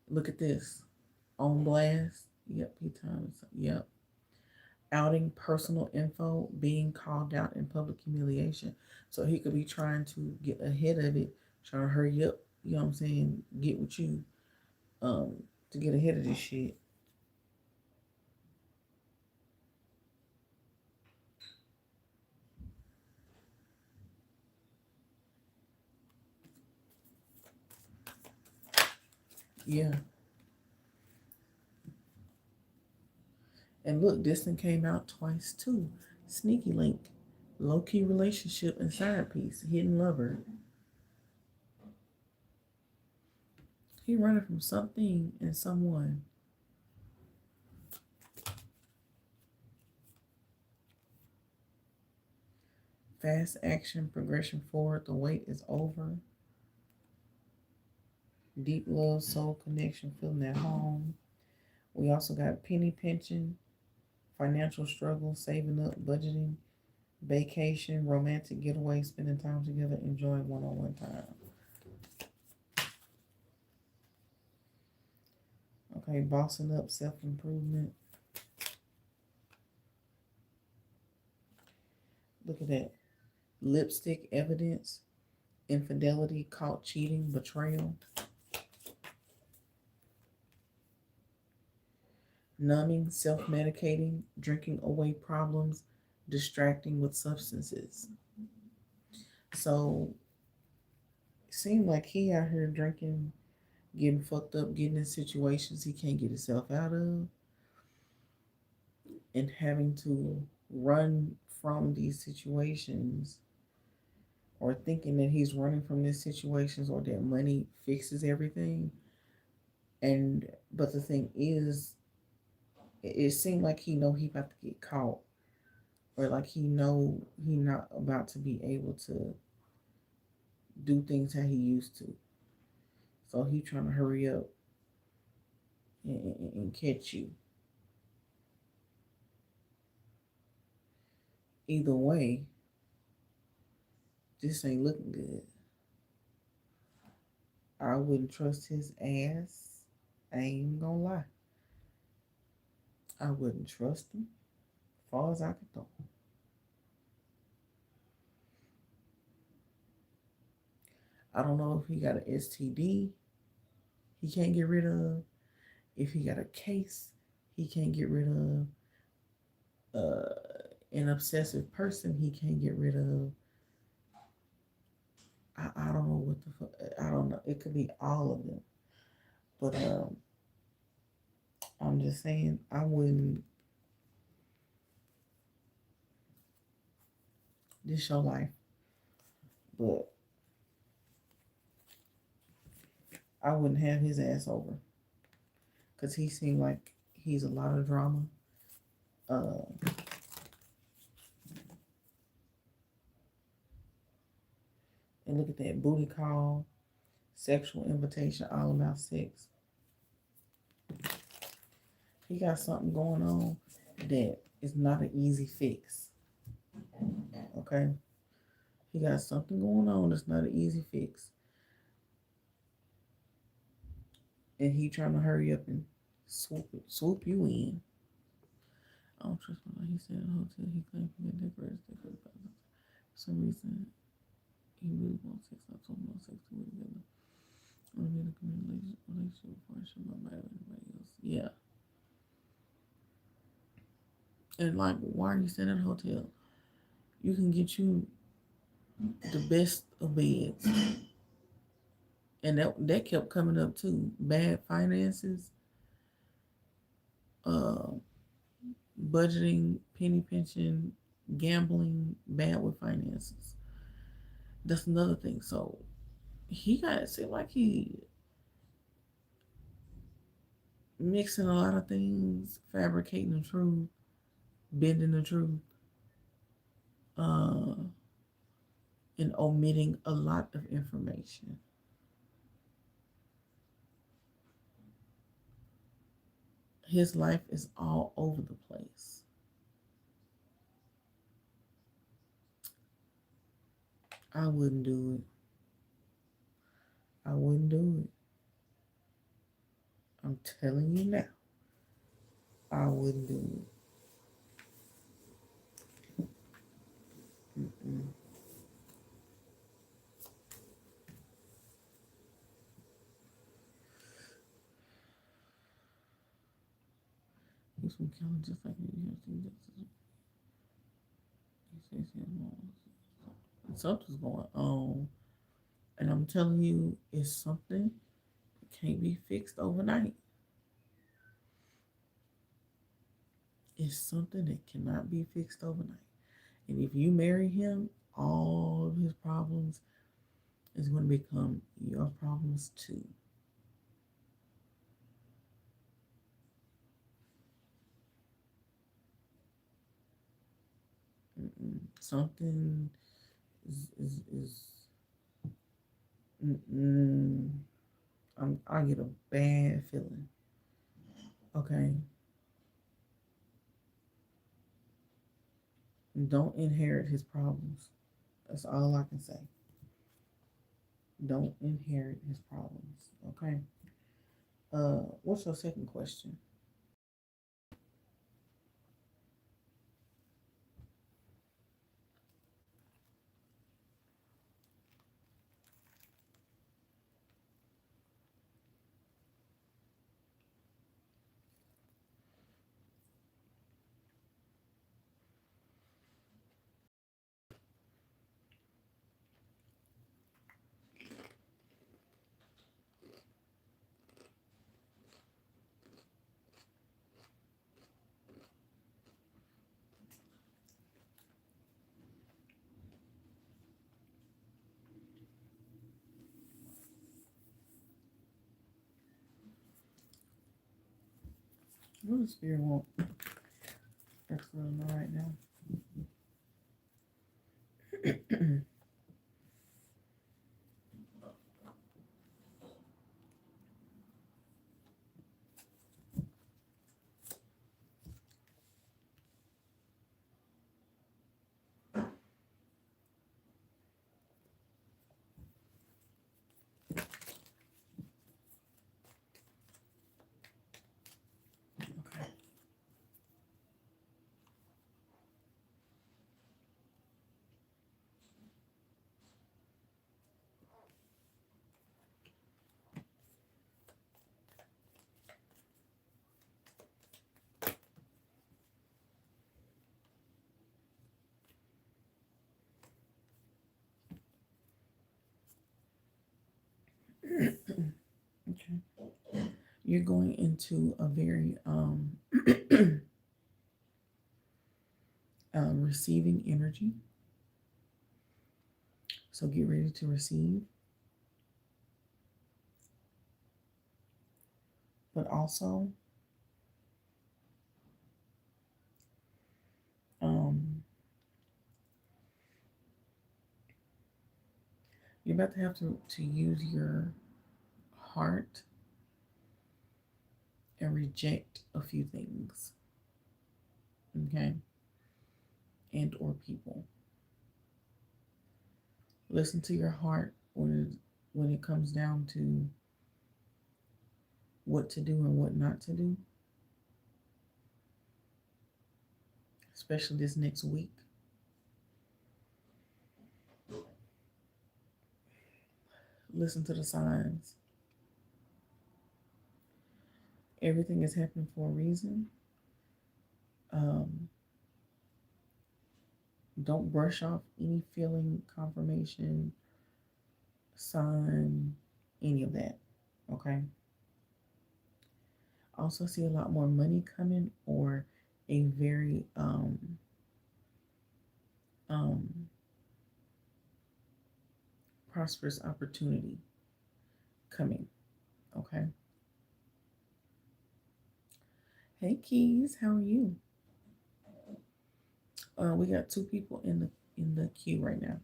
Look at this. On blast. Yep, he times. Yep. Outing personal info, being called out in public humiliation. So he could be trying to get ahead of it, trying to hurry up, you know what I'm saying, get with you, to get ahead of this shit. Yeah. And look, this one came out twice too. Sneaky link. Low key relationship and side piece. Hidden lover. He running from something and someone. Fast action, progression forward. The wait is over. Deep love, soul connection, feeling at home. We also got penny pinching, financial struggle, saving up, budgeting, vacation, romantic getaway, spending time together, enjoying one-on-one time. Okay, bossing up, self-improvement. Look at that. Lipstick evidence, infidelity, caught cheating, betrayal. Numbing, self-medicating, drinking away problems, distracting with substances. So it seemed like he out here drinking, getting fucked up, getting in situations he can't get himself out of, and having to run from these situations, or thinking that he's running from these situations or that money fixes everything. And but the thing is, it seemed like he know he about to get caught, or like he know he not about to be able to do things how he used to. So he trying to hurry up and catch you. Either way, this ain't looking good. I wouldn't trust his ass. I ain't even gonna lie. I wouldn't trust him as far as I could throw. I don't know if he got an STD he can't get rid of. If he got a case he can't get rid of. An obsessive person he can't get rid of. I don't know what the fuck. I don't know. It could be all of them. But I'm just saying I wouldn't. This your life, but I wouldn't have his ass over because he seemed like he's a lot of drama. And look at that booty call, sexual invitation, all about sex. He got something going on that It's not an easy fix. Okay? He got something going on that's not an easy fix. And he trying to hurry up and swoop you in. I don't trust him. He said in the hotel he claimed to be decorated for some reason he really wants sex. I told him no sex to it together. I want to be in a committed relationship before I should not matter to anybody else. Yeah. And like, why are you staying at a hotel? You can get you the best of beds. And that kept coming up too. Bad finances, uh, budgeting, penny pinching, gambling, bad with finances. That's another thing. So he got it seemed like he mixing a lot of things, fabricating the truth, bending the truth, uh, and omitting a lot of information. His life is all over the place. I wouldn't do it. I wouldn't do it. I'm telling you now. I wouldn't do it. Mm-mm. He's from Cali just like me. He says he has more. Something's going on. And I'm telling you, it's something that can't be fixed overnight. It's something that cannot be fixed overnight. And if you marry him, all of his problems is going to become your problems too. Something is I get a bad feeling. Okay, don't inherit his problems. That's all I can say. Don't inherit his problems. Okay. What's your second question? What does Spirit want? That's what I know right now. Okay. Okay. You're going into a very receiving energy. So get ready to receive. But also, um, you're about to have to use your heart and reject a few things. okay, and or people. Listen to your heart when it comes down to what to do and what not to do, especially this next week. Listen to the signs. Everything is happening for a reason. Um, don't brush off any feeling, confirmation, sign, any of that. Okay. Also see a lot more money coming or a very um, prosperous opportunity coming. Okay. Hey Keys, how are you? We got two people in the queue right now.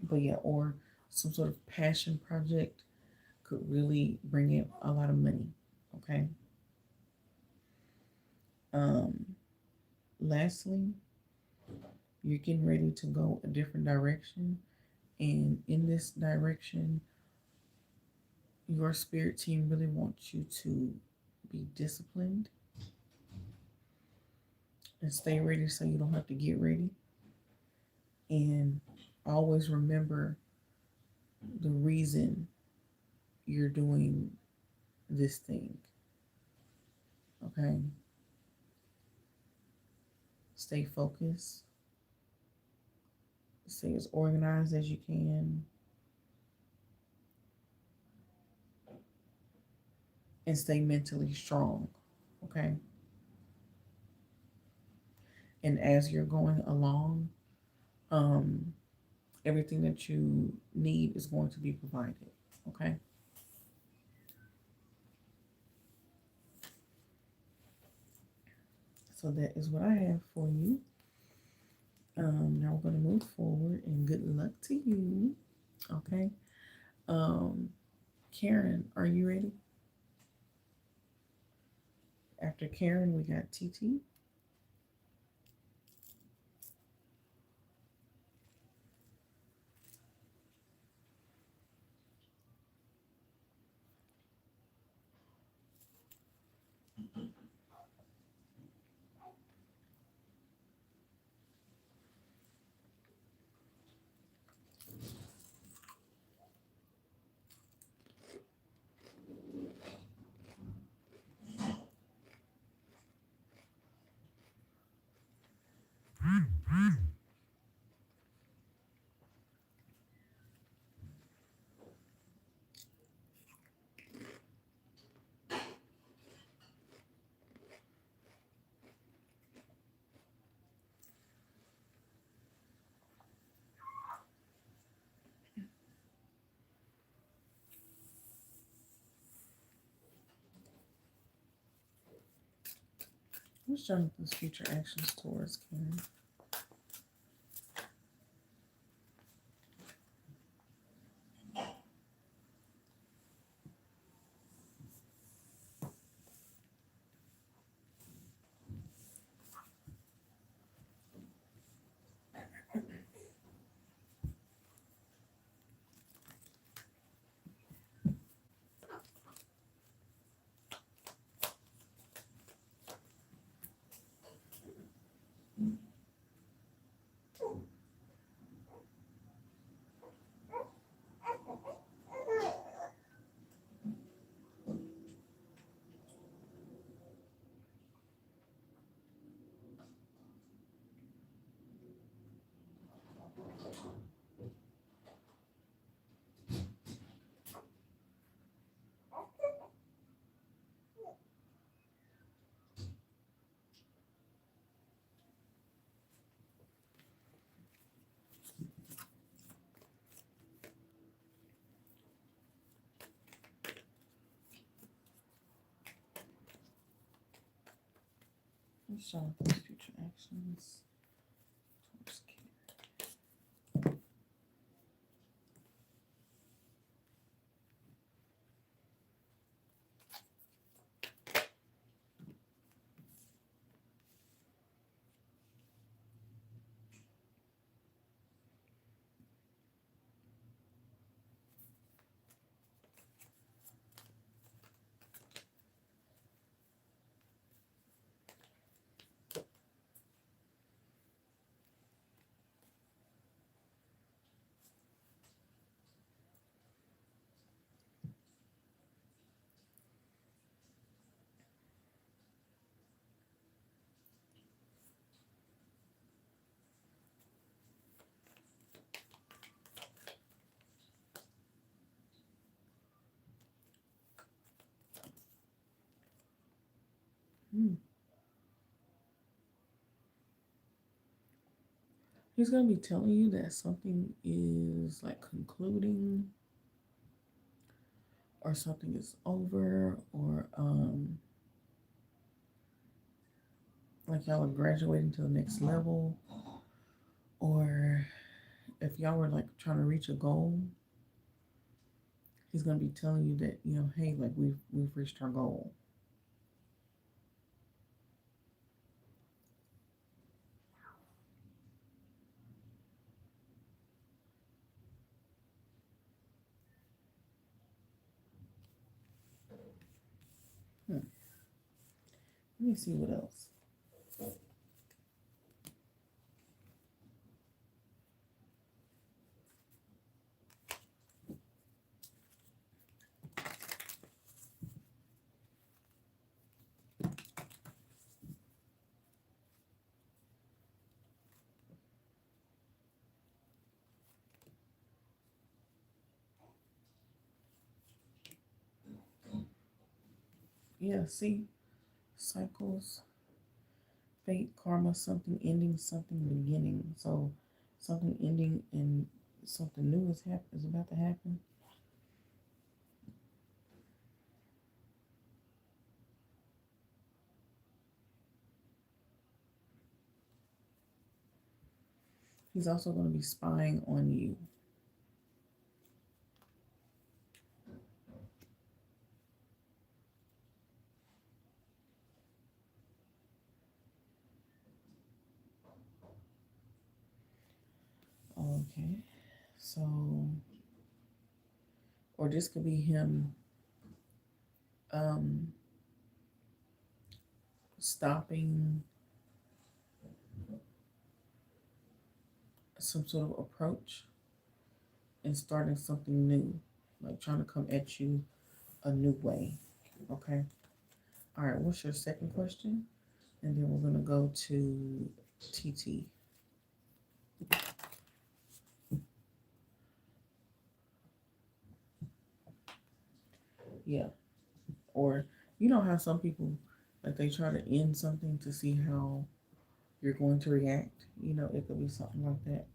But yeah, or some sort of passion project could really bring in a lot of money. Okay. Um, lastly, you're getting ready to go a different direction, and in this direction, your spirit team really wants you to be disciplined and stay ready so you don't have to get ready. And always remember the reason you're doing this thing. Okay? Stay focused. Stay as organized as you can. And stay mentally strong. Okay? And as you're going along, everything that you need is going to be provided. Okay? So that is what I have for you. Now we're going to move forward, and good luck to you. Okay. Karen, are you ready? After Karen, we got TT. What's Jonathan's future actions towards Karen? What's Jonathan's future actions towards Karen? He's going to be telling you that something is like concluding, or something is over, or like y'all are graduating to the next level, or if y'all were like trying to reach a goal, he's going to be telling you that, you know, hey, like we've reached our goal. Hmm. Let me see what else. Yeah, see, cycles, fate, karma, something ending, something beginning. So something ending and something new is about to happen. He's also going to be spying on you. Okay, so, or this could be him um, stopping some sort of approach and starting something new, like trying to come at you a new way. Okay. All right. What's your second question? And then we're going to go to TT. Yeah. Or you know how some people, like, they try to end something to see how you're going to react. You know, it could be something like that.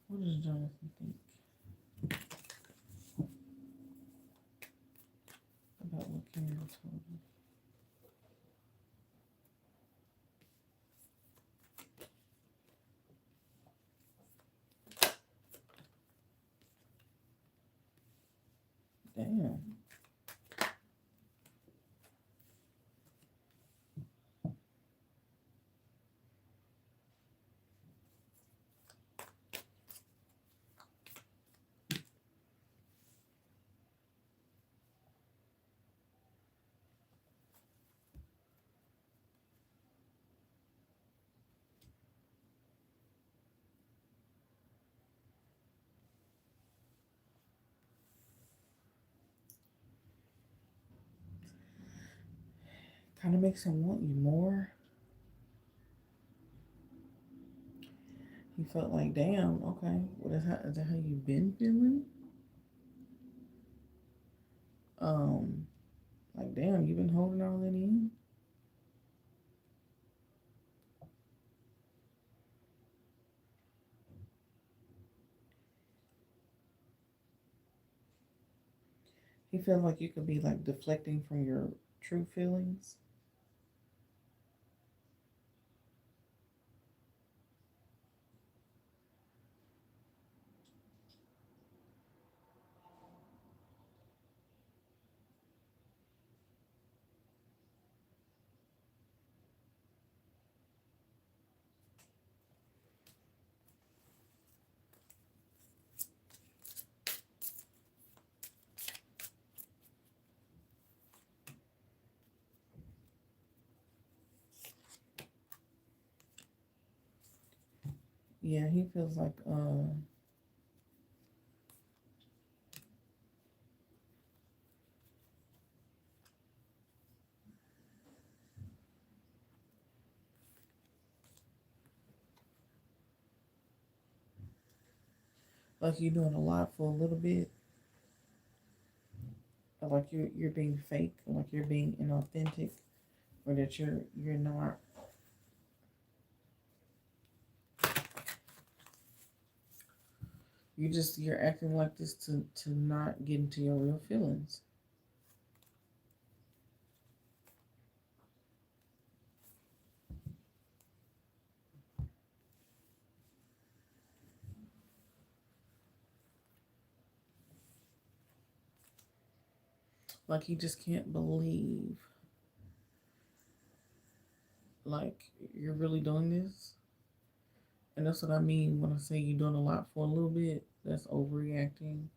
What does Jonathan think about what Karen told him? Damn. Kind of makes him want you more. He felt like, damn, okay, well, is that how you've been feeling? Um, like, damn, you've been holding all that in? He feels like you could be like deflecting from your true feelings. Yeah, he feels like Like you're doing a lot for a little bit, or like you're being fake, or like you're being inauthentic, or that you're not. You're acting like this to not get into your real feelings. Like you just can't believe like you're really doing this. And that's what I mean when I say you're doing a lot for a little bit. That's overreacting,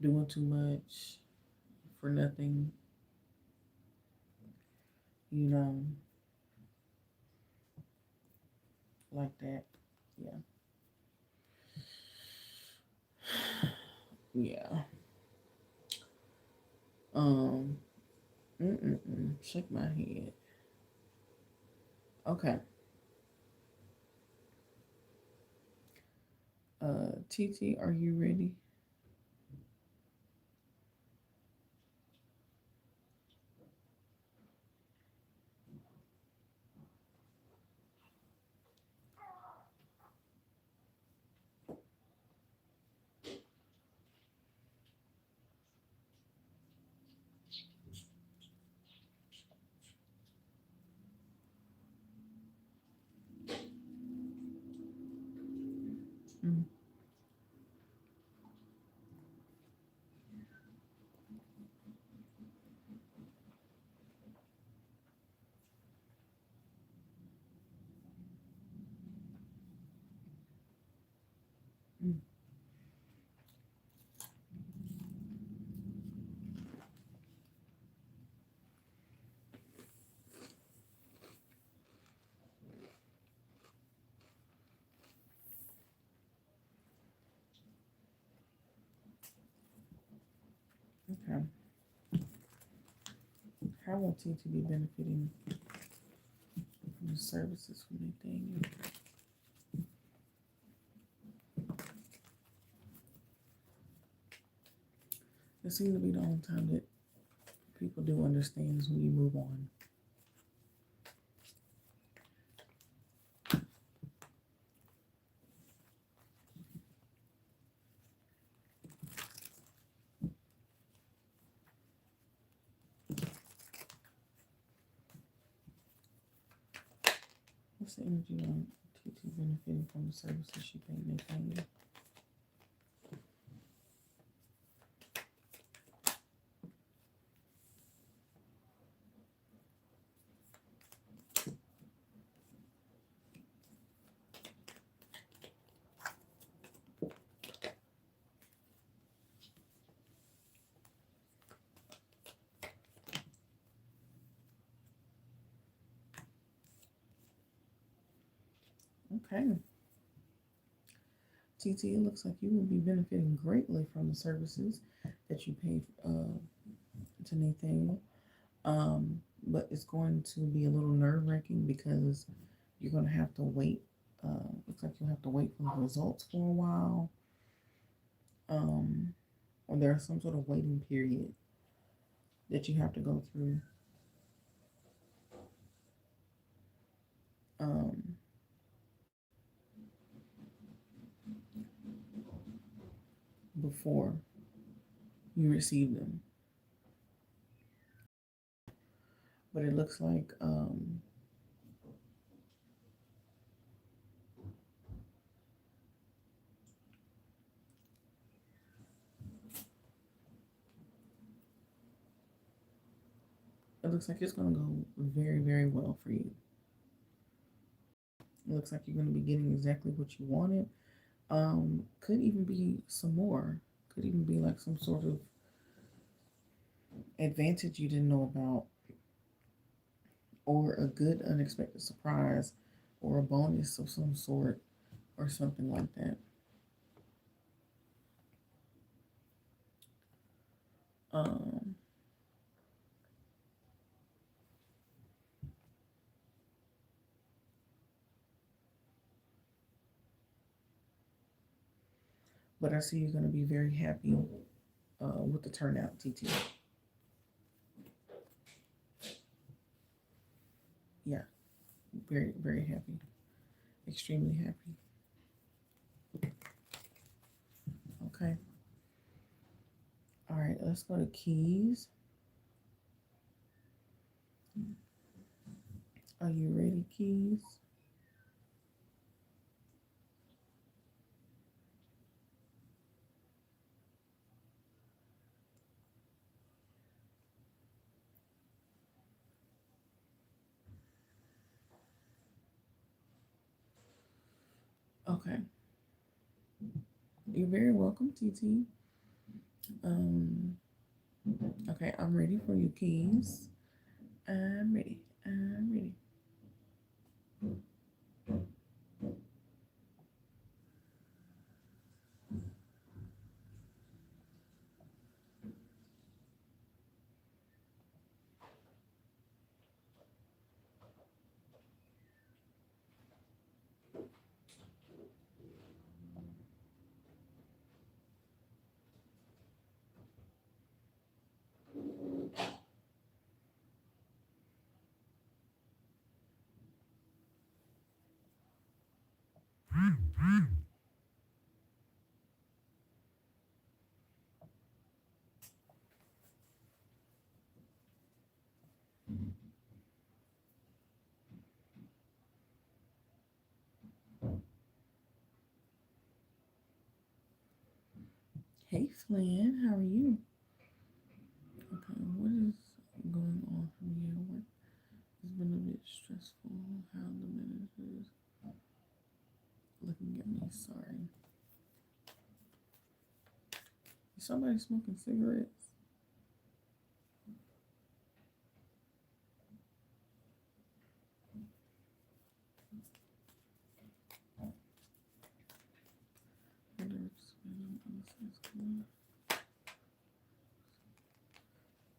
doing too much for nothing, you know, like that. Yeah. Yeah. Um, shake my head. Okay. TT, are you ready? Mm, mm. Okay. How will TT be benefiting from the services from Nathaniel? It seems to be the only time that people do understand is when you move on. What's the energy on TT benefiting from the services she paid Nathaniel? Okay. TT, it looks like you will be benefiting greatly from the services that you paid to Nathaniel. But it's going to be a little nerve wracking because you're going to have to wait. Looks like you'll have to wait for the results for a while. Or there's some sort of waiting period that you have to go through um, before you receive them. But it looks like it's going to go very, very well for you. It looks like you're going to be getting exactly what you wanted. Could even be some more. Could even be like some sort of advantage you didn't know about, or a good unexpected surprise, or a bonus of some sort, or something like that. Um, But I see you're going to be very happy with the turnout, TT. Yeah, very, very happy. Extremely happy. Okay. All right, let's go to keys. Are you ready, keys? Okay. You're very welcome, TT. Um, okay, I'm ready for you, keys. I'm ready. I'm ready. Hey, Flynn, how are you? Okay, what is going on from here? What has been a bit stressful? How the manager is looking at me. Sorry. Is somebody smoking cigarettes?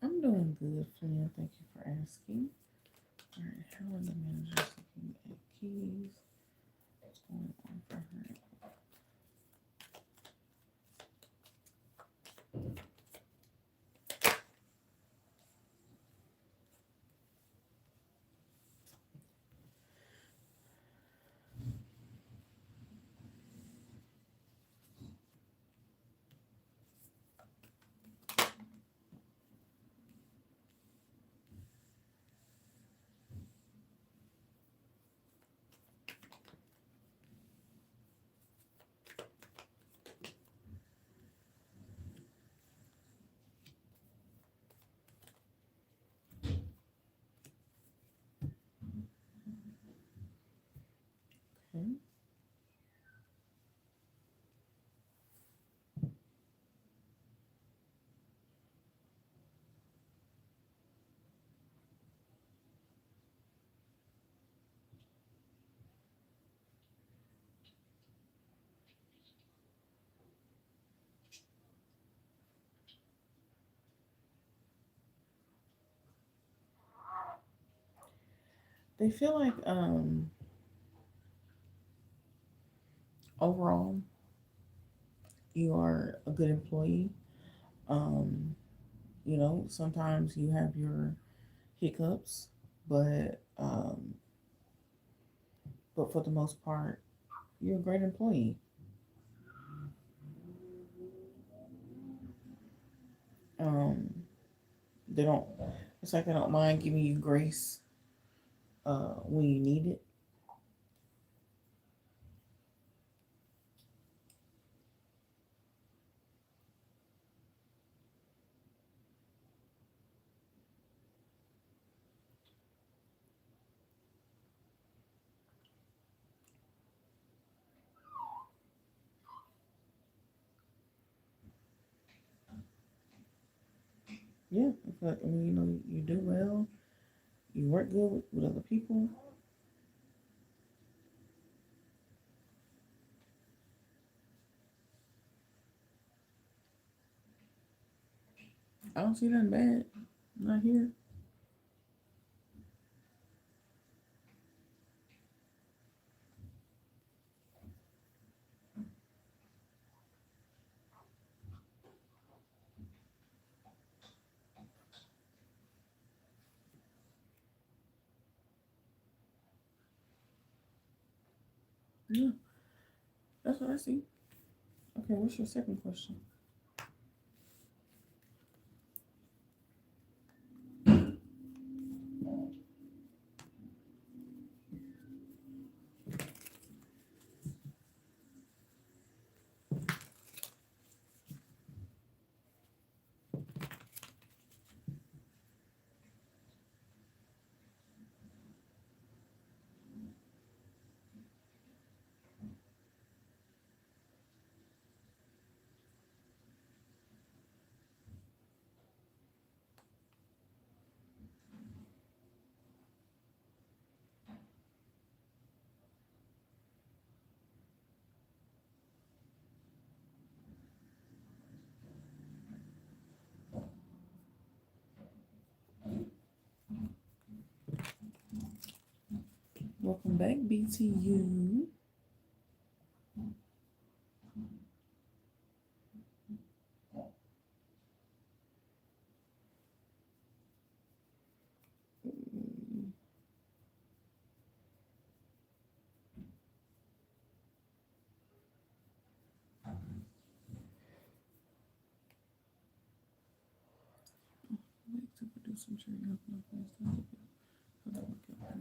I'm doing good, Flynn. Thank you for asking. All right, how are the managers looking at keys? What's going on for her? Okay. They feel like overall you are a good employee. Um, sometimes you have your hiccups, but for the most part, you're a great employee. Um, they don't. It's like they don't mind giving you grace when you need it. Yeah, it's like you do well. You work good with other people. I don't see nothing bad. Not here. Yeah, that's what I see. Okay, what's your second question? Welcome back, BTU. Wait to produce some cherry alcohol.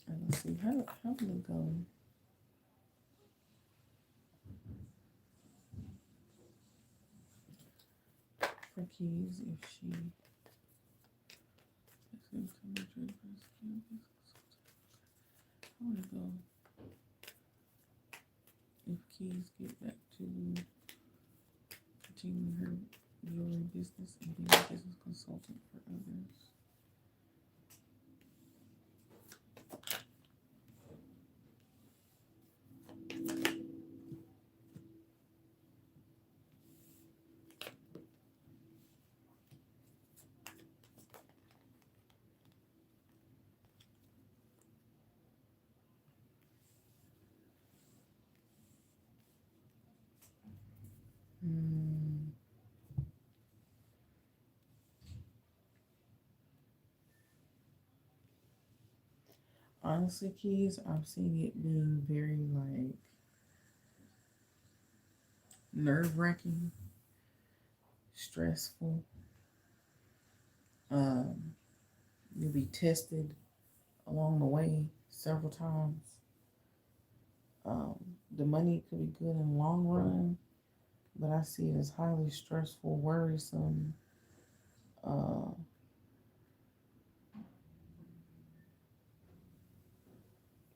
And let's see, how will it go? For keys, if she how would it go if keys get back to continuing her jewelry business and being a business consultant for others? Hmm. Honestly, keys, I'm seeing it being very like nerve wracking, stressful. Um, you'll be tested along the way several times. The money could be good in the long run, but I see it as highly stressful, worrisome. Uh,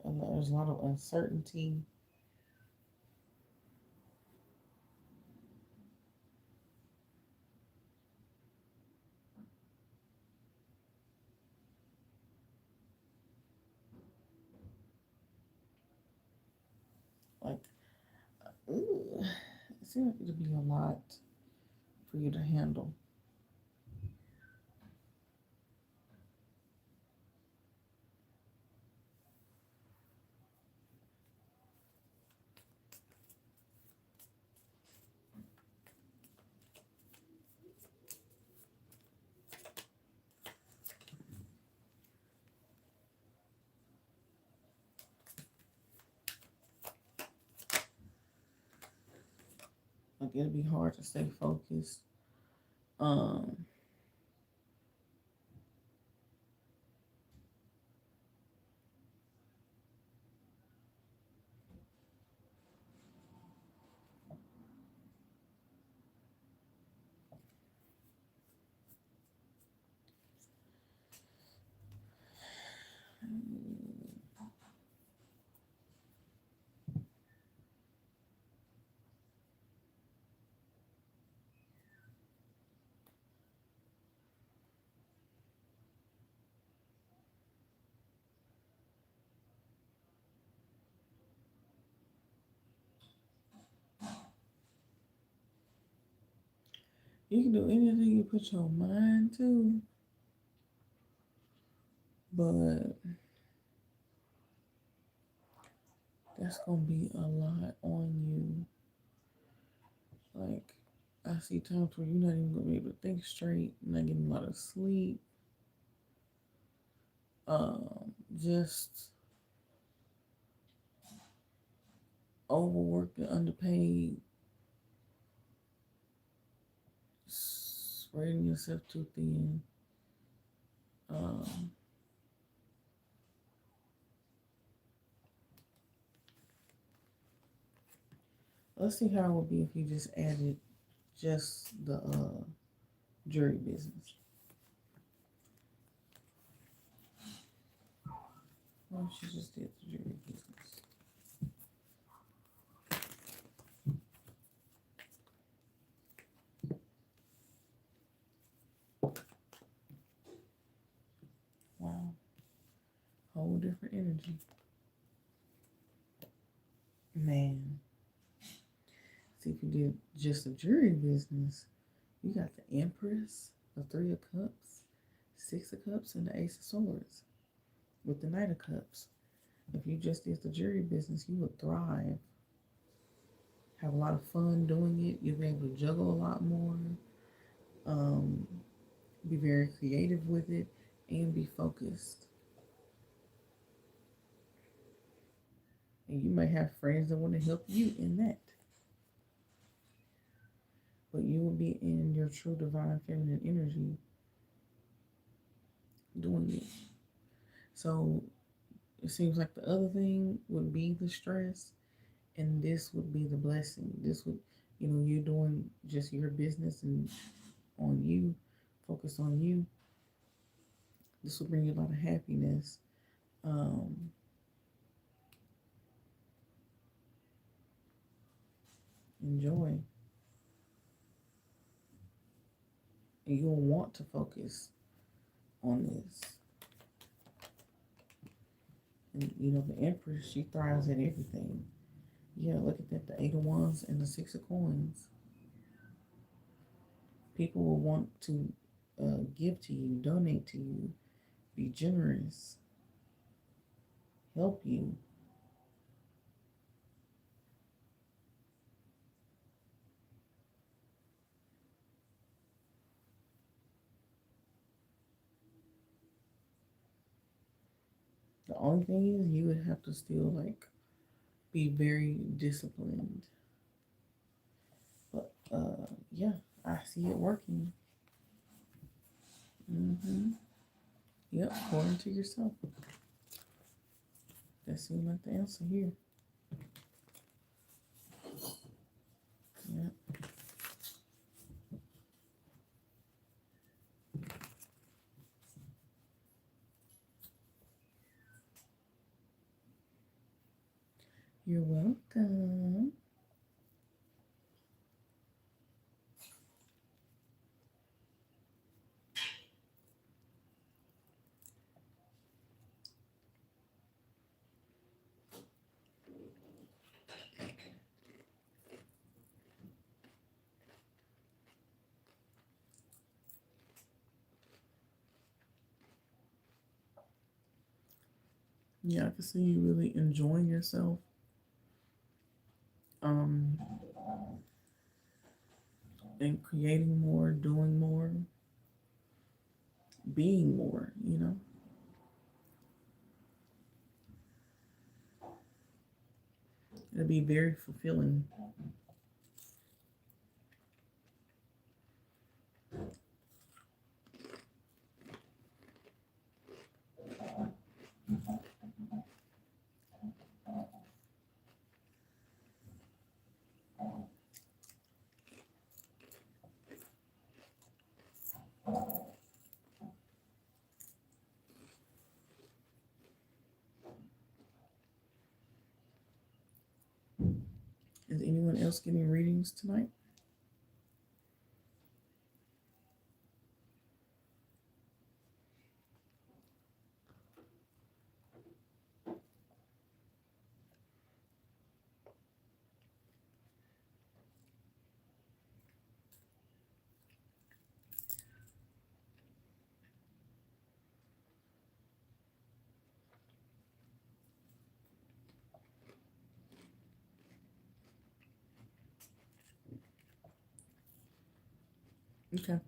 and there's a lot of uncertainty. Like, ooh, it seems like it'd be a lot for you to handle. Like, it'd be hard to stay focused. Um, you can do anything you put your mind to, but that's gonna be a lot on you. Like, I see times where you're not even gonna be able to think straight, not getting a lot of sleep. Just overworked and underpaid, spreading yourself too thin. Um, let's see how it would be if you just added just the jury business. What if she just did the jury business? Wow, whole different energy. Man, see if you did just the jury business, you got the Empress, the Three of Cups, Six of Cups, and the Ace of Swords with the Knight of Cups. If you just did the jury business, you would thrive. Have a lot of fun doing it. You'll be able to juggle a lot more. Um, be very creative with it and be focused. And you may have friends that want to help you in that. But you will be in your true divine feminine energy doing it. So it seems like the other thing would be the stress, and this would be the blessing. This would, you're doing just your business and on you, focus on you. This will bring you a lot of happiness. Enjoy. And you'll want to focus on this. And the Empress, she thrives at everything. Yeah, look at that, the Eight of Wands and the Six of Coins. People will want to give to you, donate to you, be generous, help you. The only thing is you would have to still be very disciplined. But yeah, I see it working. Yep, according to yourself. That seems like the answer here. Yep. You're welcome. Yeah, I can see you really enjoying yourself. And creating more, doing more, being more. It'll be very fulfilling. Is anyone else getting readings tonight? Okay.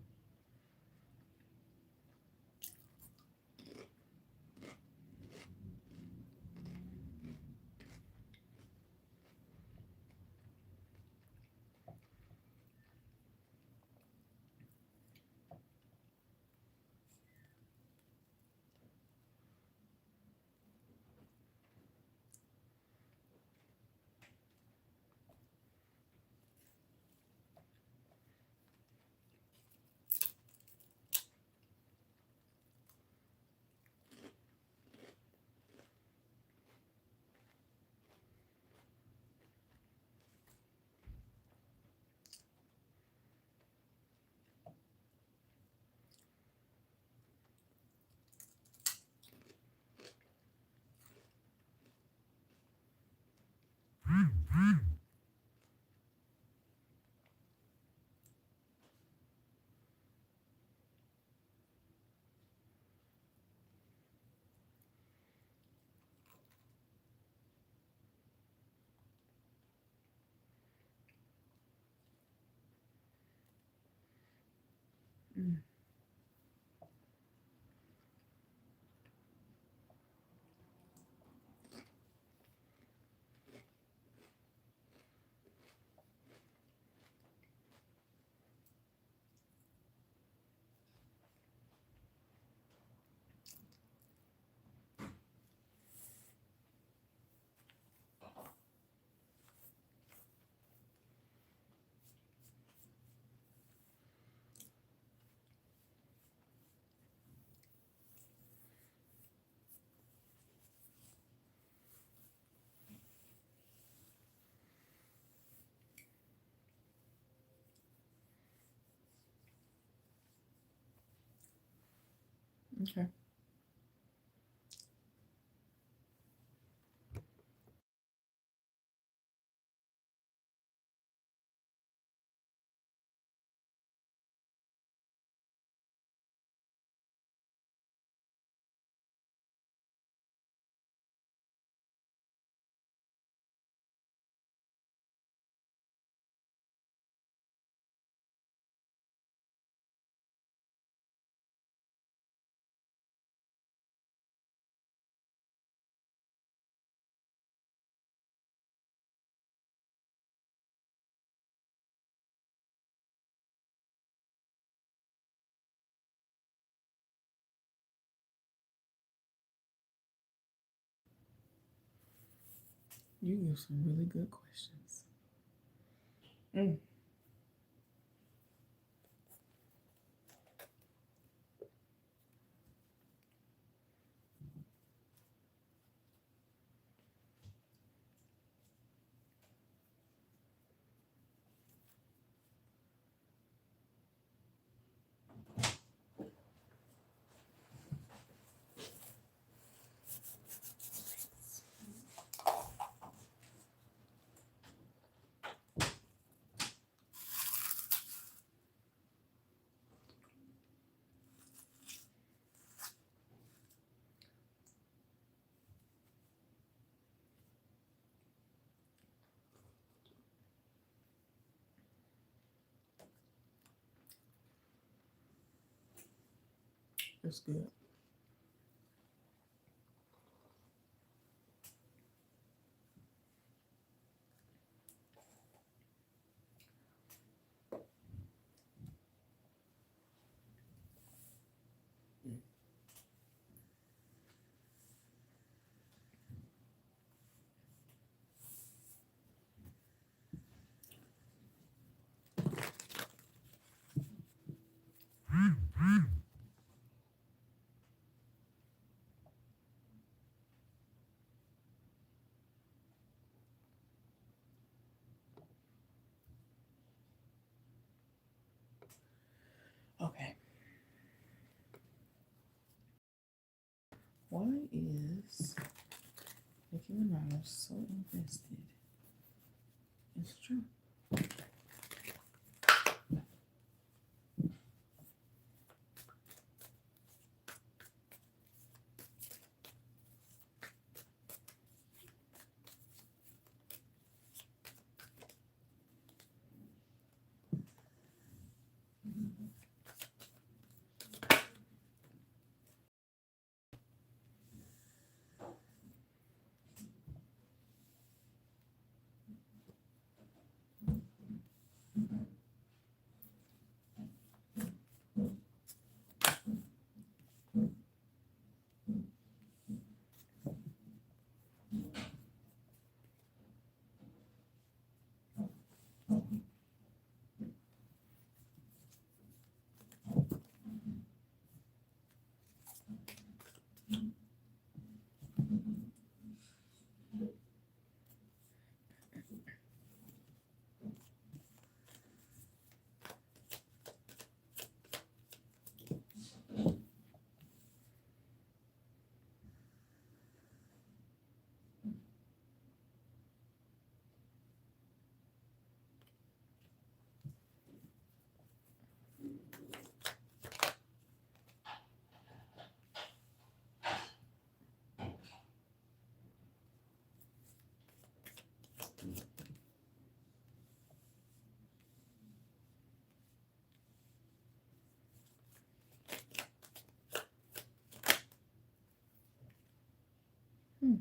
Okay. You give some really good questions. Mm. That's good. Okay. Why is Nicki Minaj so invested? It's true. Hmm.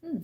Hmm.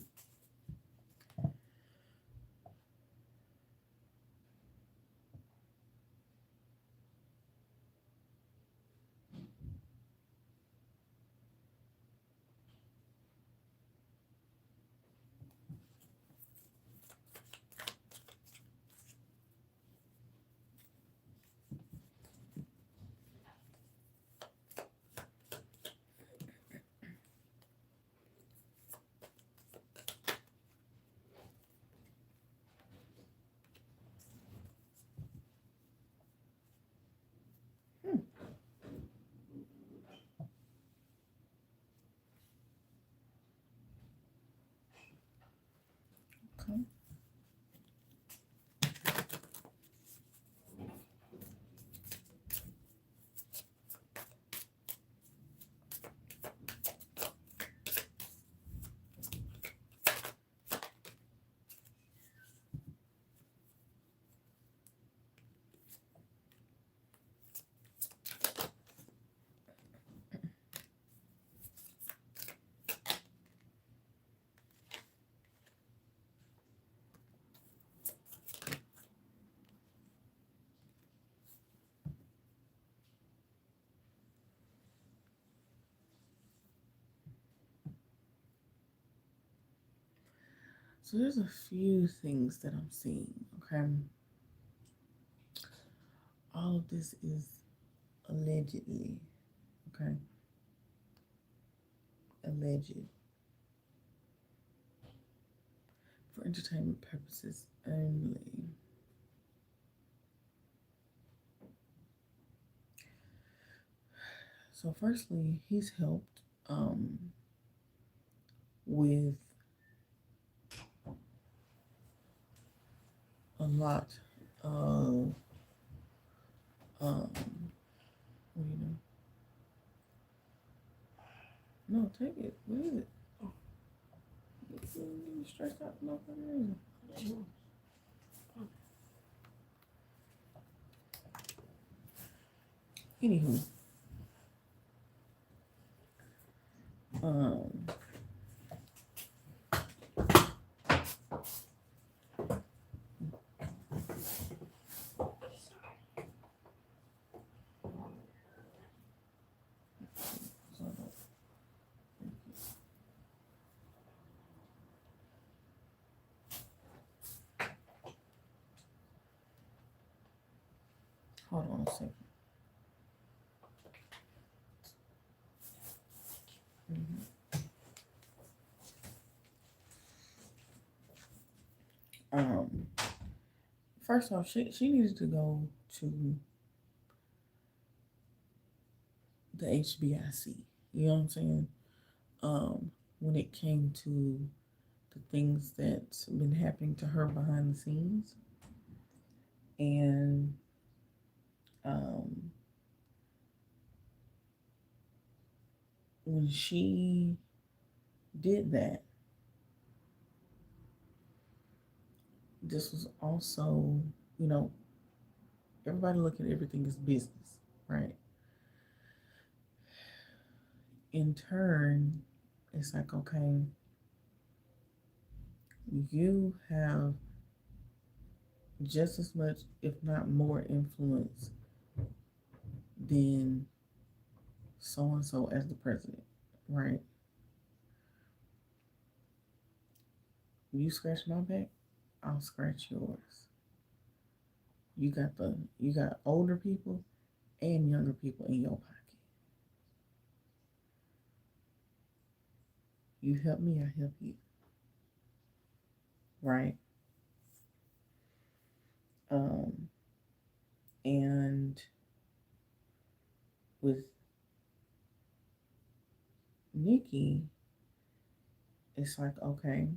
So there's a few things that I'm seeing, okay? All of this is allegedly, okay? Alleged. For entertainment purposes only. So firstly, he's helped with a lot of what do you know? No, take it. What is it? You stressed out for no fucking reason. Anywho, um, hold on a second. Um, First off, she needed to go to the HBIC. You know what I'm saying? When it came to the things that's been happening to her behind the scenes, and um, when she did that, this was also, you know, everybody look at everything as business, right? In turn, it's like, okay, you have just as much, if not more, influence than so and so as the president, right? You scratch my back, I'll scratch yours. You got older people and younger people in your pocket. You help me, I help you, right? Um, and with Nikki, it's like, okay,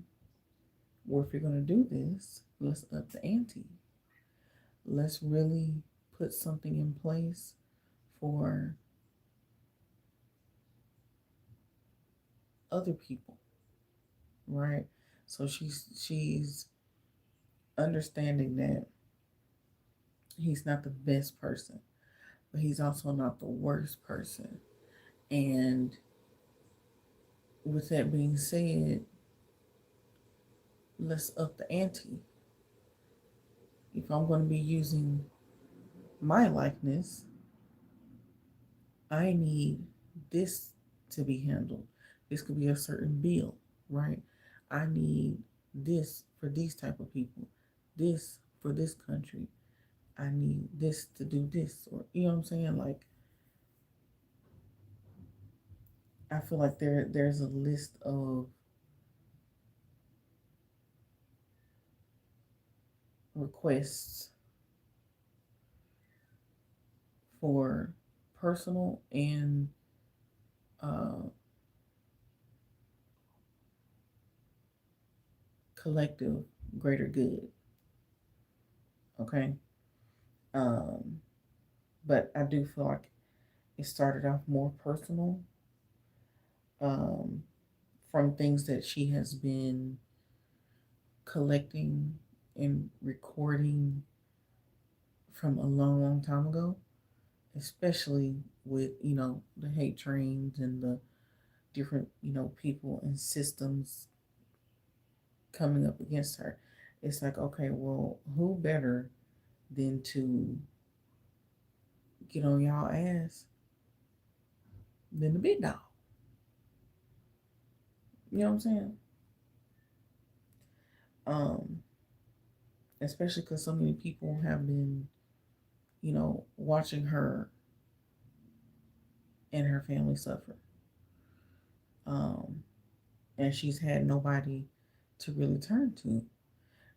well, if you're gonna do this, let's up the ante. Let's really put something in place for other people, right? So she's understanding that he's not the best person, but he's also not the worst person. And with that being said, let's up the ante. If I'm going to be using my likeness, I need this to be handled. This could be a certain bill, right? I need this for these type of people, this for this country. I need this to do this, or you know what I'm saying? Like, I feel like there's a list of requests for personal and uh, collective greater good. Okay, um, but I do feel like it started off more personal, um, from things that she has been collecting and recording from a long, long time ago, especially with, you know, the hate trains and the different, you know, people and systems coming up against her. It's like, okay, well, who better than to get on y'all ass than the big dog? You know what I'm saying? Um, Especially because so many people have been, watching her and her family suffer. Um, and she's had nobody to really turn to.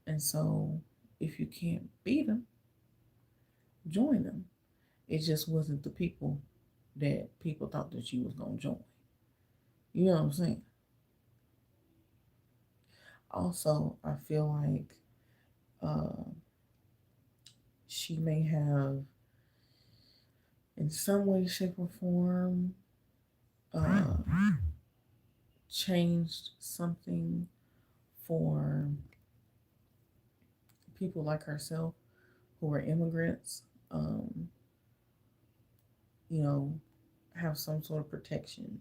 And so, if you can't beat them, join them. It just wasn't the people that people thought that she was going to join. You know what I'm saying? Also, I feel like uh, she may have, in some way, shape, or form, uh, changed something for people like herself who are immigrants, um, you know, have some sort of protection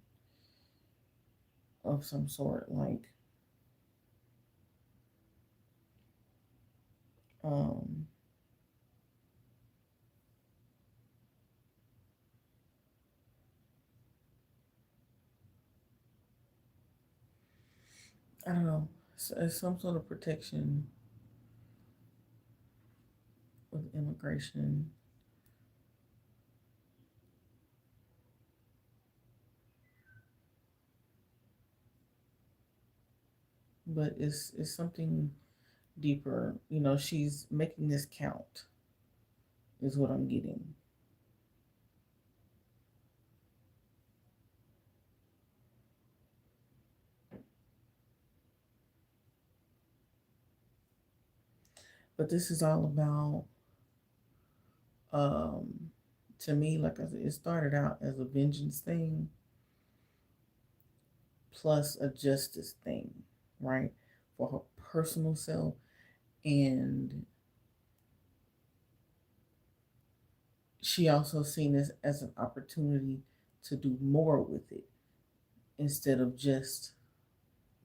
of some sort. Like, um, I don't know, some sort of protection with immigration. But it's something deeper. She's making this count, is what I'm getting. But this is all about, um, to me, like I said, it started out as a vengeance thing plus a justice thing, right? For her personal self. And she also seen this as an opportunity to do more with it instead of just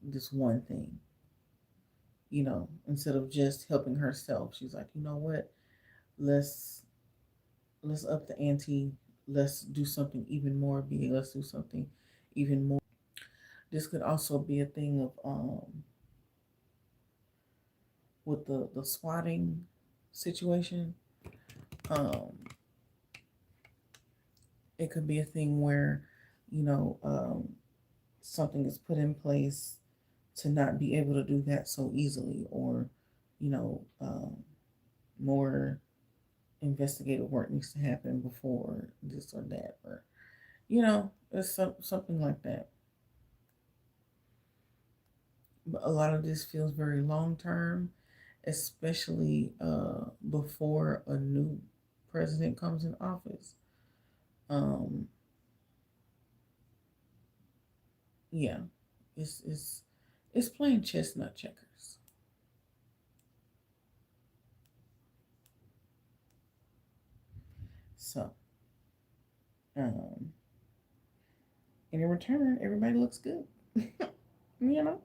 this one thing. Instead of just helping herself, she's like, you know what? Let's let's up the ante. Let's do something even more big. Let's do something even more. This could also be a thing of, with the swatting situation. Um, it could be a thing where, you know, um, something is put in place to not be able to do that so easily, or, you know, more investigative work needs to happen before this or that, or, it's something like that. But a lot of this feels very long term, especially before a new president comes in office. Um, yeah, it's playing chestnut checkers. So, um, and in return, everybody looks good. you know.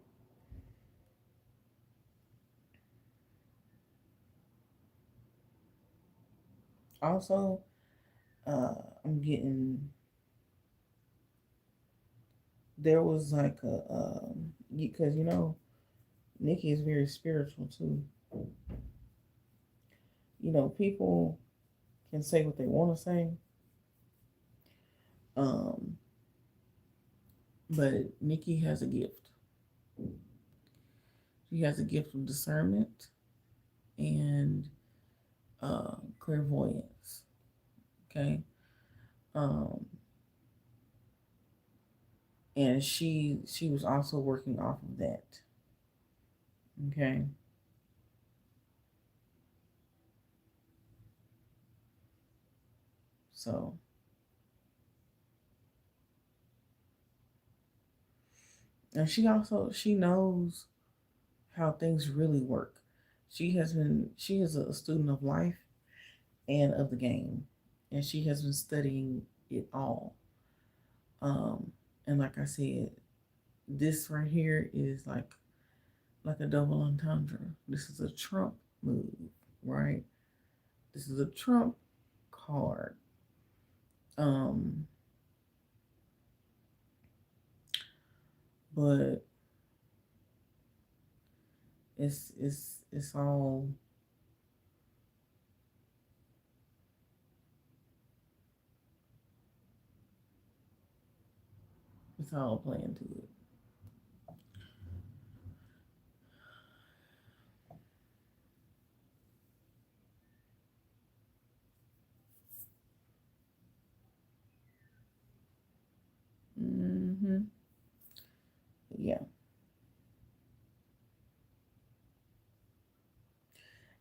Also, I'm getting, there was like a, because Nikki is very spiritual too. People can say what they want to say, um, but Nikki has a gift. She has a gift of discernment and clairvoyance. Okay, um, and she was also working off of that. Okay, so, and she knows how things really work. She is a student of life and of the game, and she has been studying it all. Um, and like I said, this right here is like a double entendre. This is a Trump move, right? This is a Trump card. Um, but It's all planned to it. Mm-hmm. Yeah.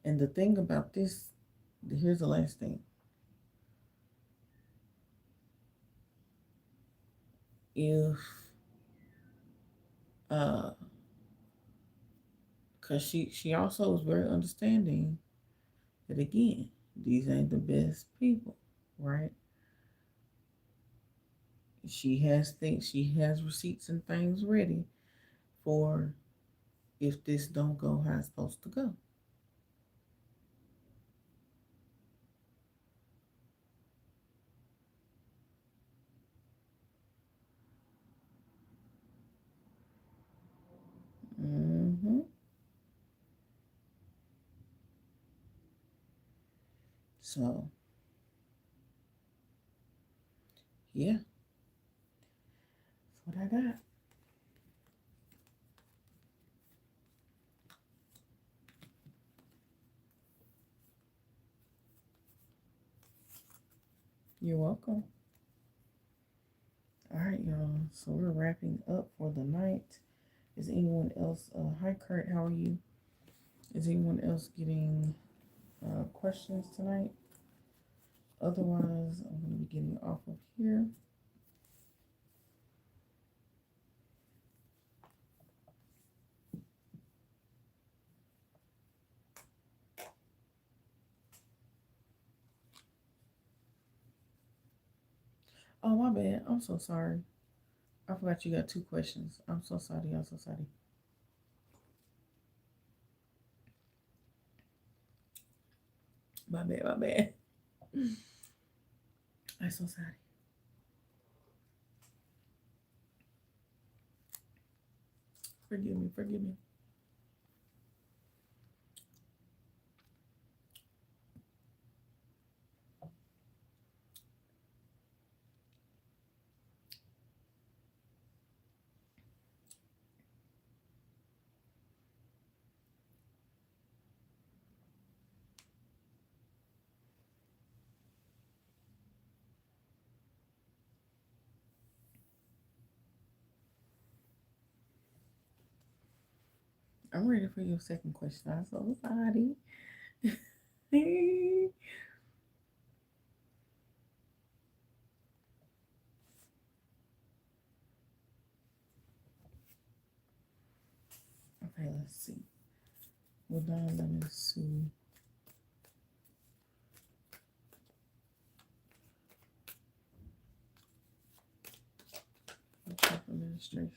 And the thing about this, here's the last thing. If uh because she also was very understanding that again, these ain't the best people, right? She has receipts and things ready for if this don't go how it's supposed to go. Mm-hmm. So yeah, that's what I got. You're welcome. All right, y'all. So we're wrapping up for the night. Is anyone else? Hi, Kurt. How are you? Is anyone else getting questions tonight? Otherwise, I'm going to be getting off of here. Oh, my bad. I'm so sorry. I forgot you got two questions. I'm so sorry. I'm so sorry. My bad. My bad. I'm so sorry. Forgive me. Forgive me. I'm ready for your second question. I'm so sorry. Okay, let's see. Well, now let me see. Administration.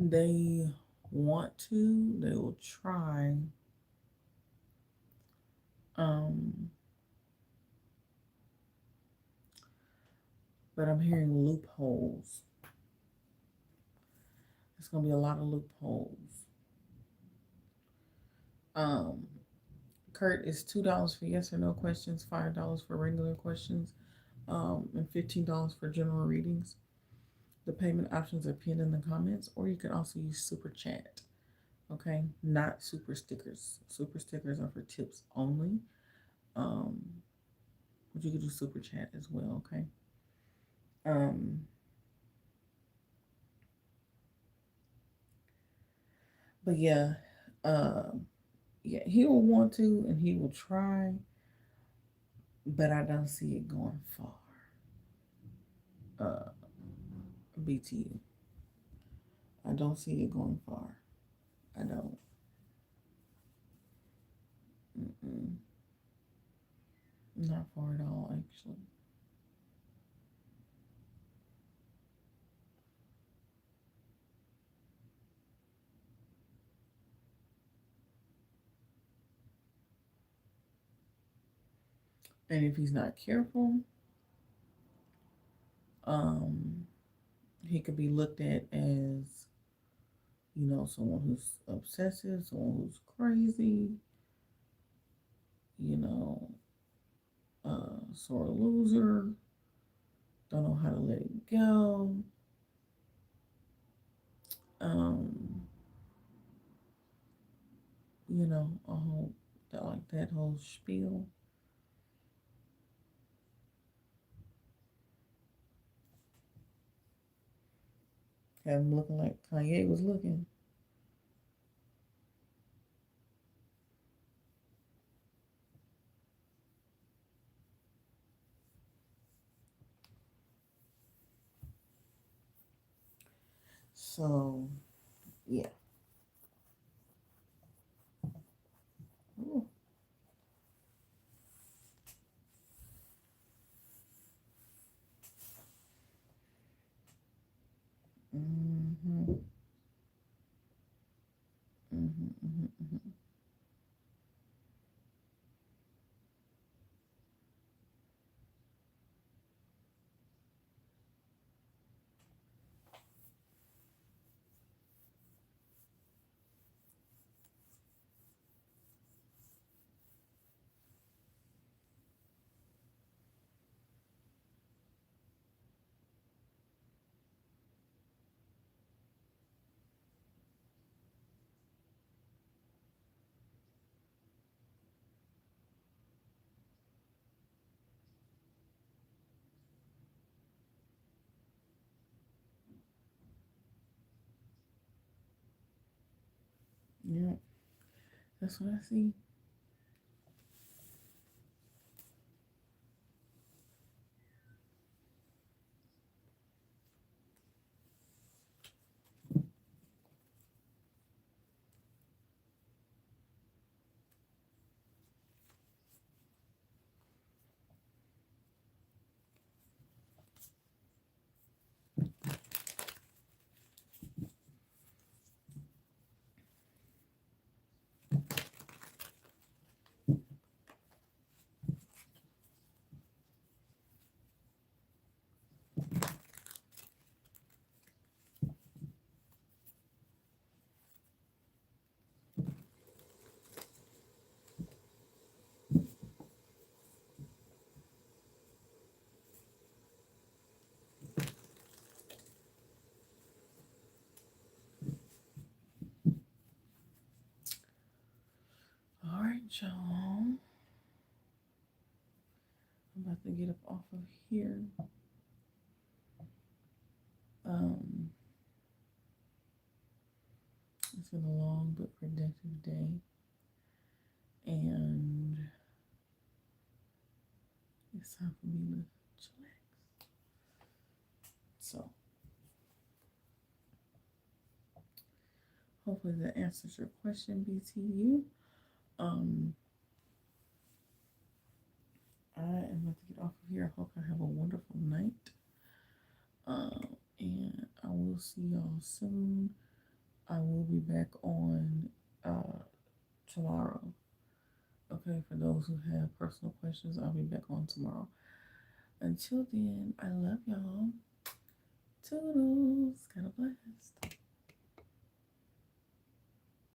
They want to, they will try. Um, but I'm hearing loopholes. There's gonna be a lot of loopholes. Um, Kurt, is $2 for yes or no questions, $5 for regular questions, and $15 for general readings. The payment options are pinned in the comments, or you can also use super chat. Okay, not super stickers. Super stickers are for tips only. Um, but you can do super chat as well. Okay. Um, but yeah, yeah, he will want to and he will try, but I don't see it going far. Uh, BTU. I don't see it going far. I don't. Mm-mm. Not far at all, actually. And if he's not careful, um, he could be looked at as, someone who's obsessive, someone who's crazy, you know, sore loser, don't know how to let it go. Um, a whole that whole spiel. Have him looking like Kanye was looking. So yeah. Ooh. Mm-hmm. Mm-hmm. Mm-hmm. Mm-hmm. Yeah, that's what I see. All right, y'all. I'm about to get up off of here. Um, it's been a long but productive day, and it's time for me to chillax. So, hopefully that answers your question, BTU. Um, I am about to get off of here. I hope I have a wonderful night. And I will see y'all soon. I will be back on tomorrow. Okay, for those who have personal questions, I'll be back on tomorrow. Until then, I love y'all. Toodles. Got a blast.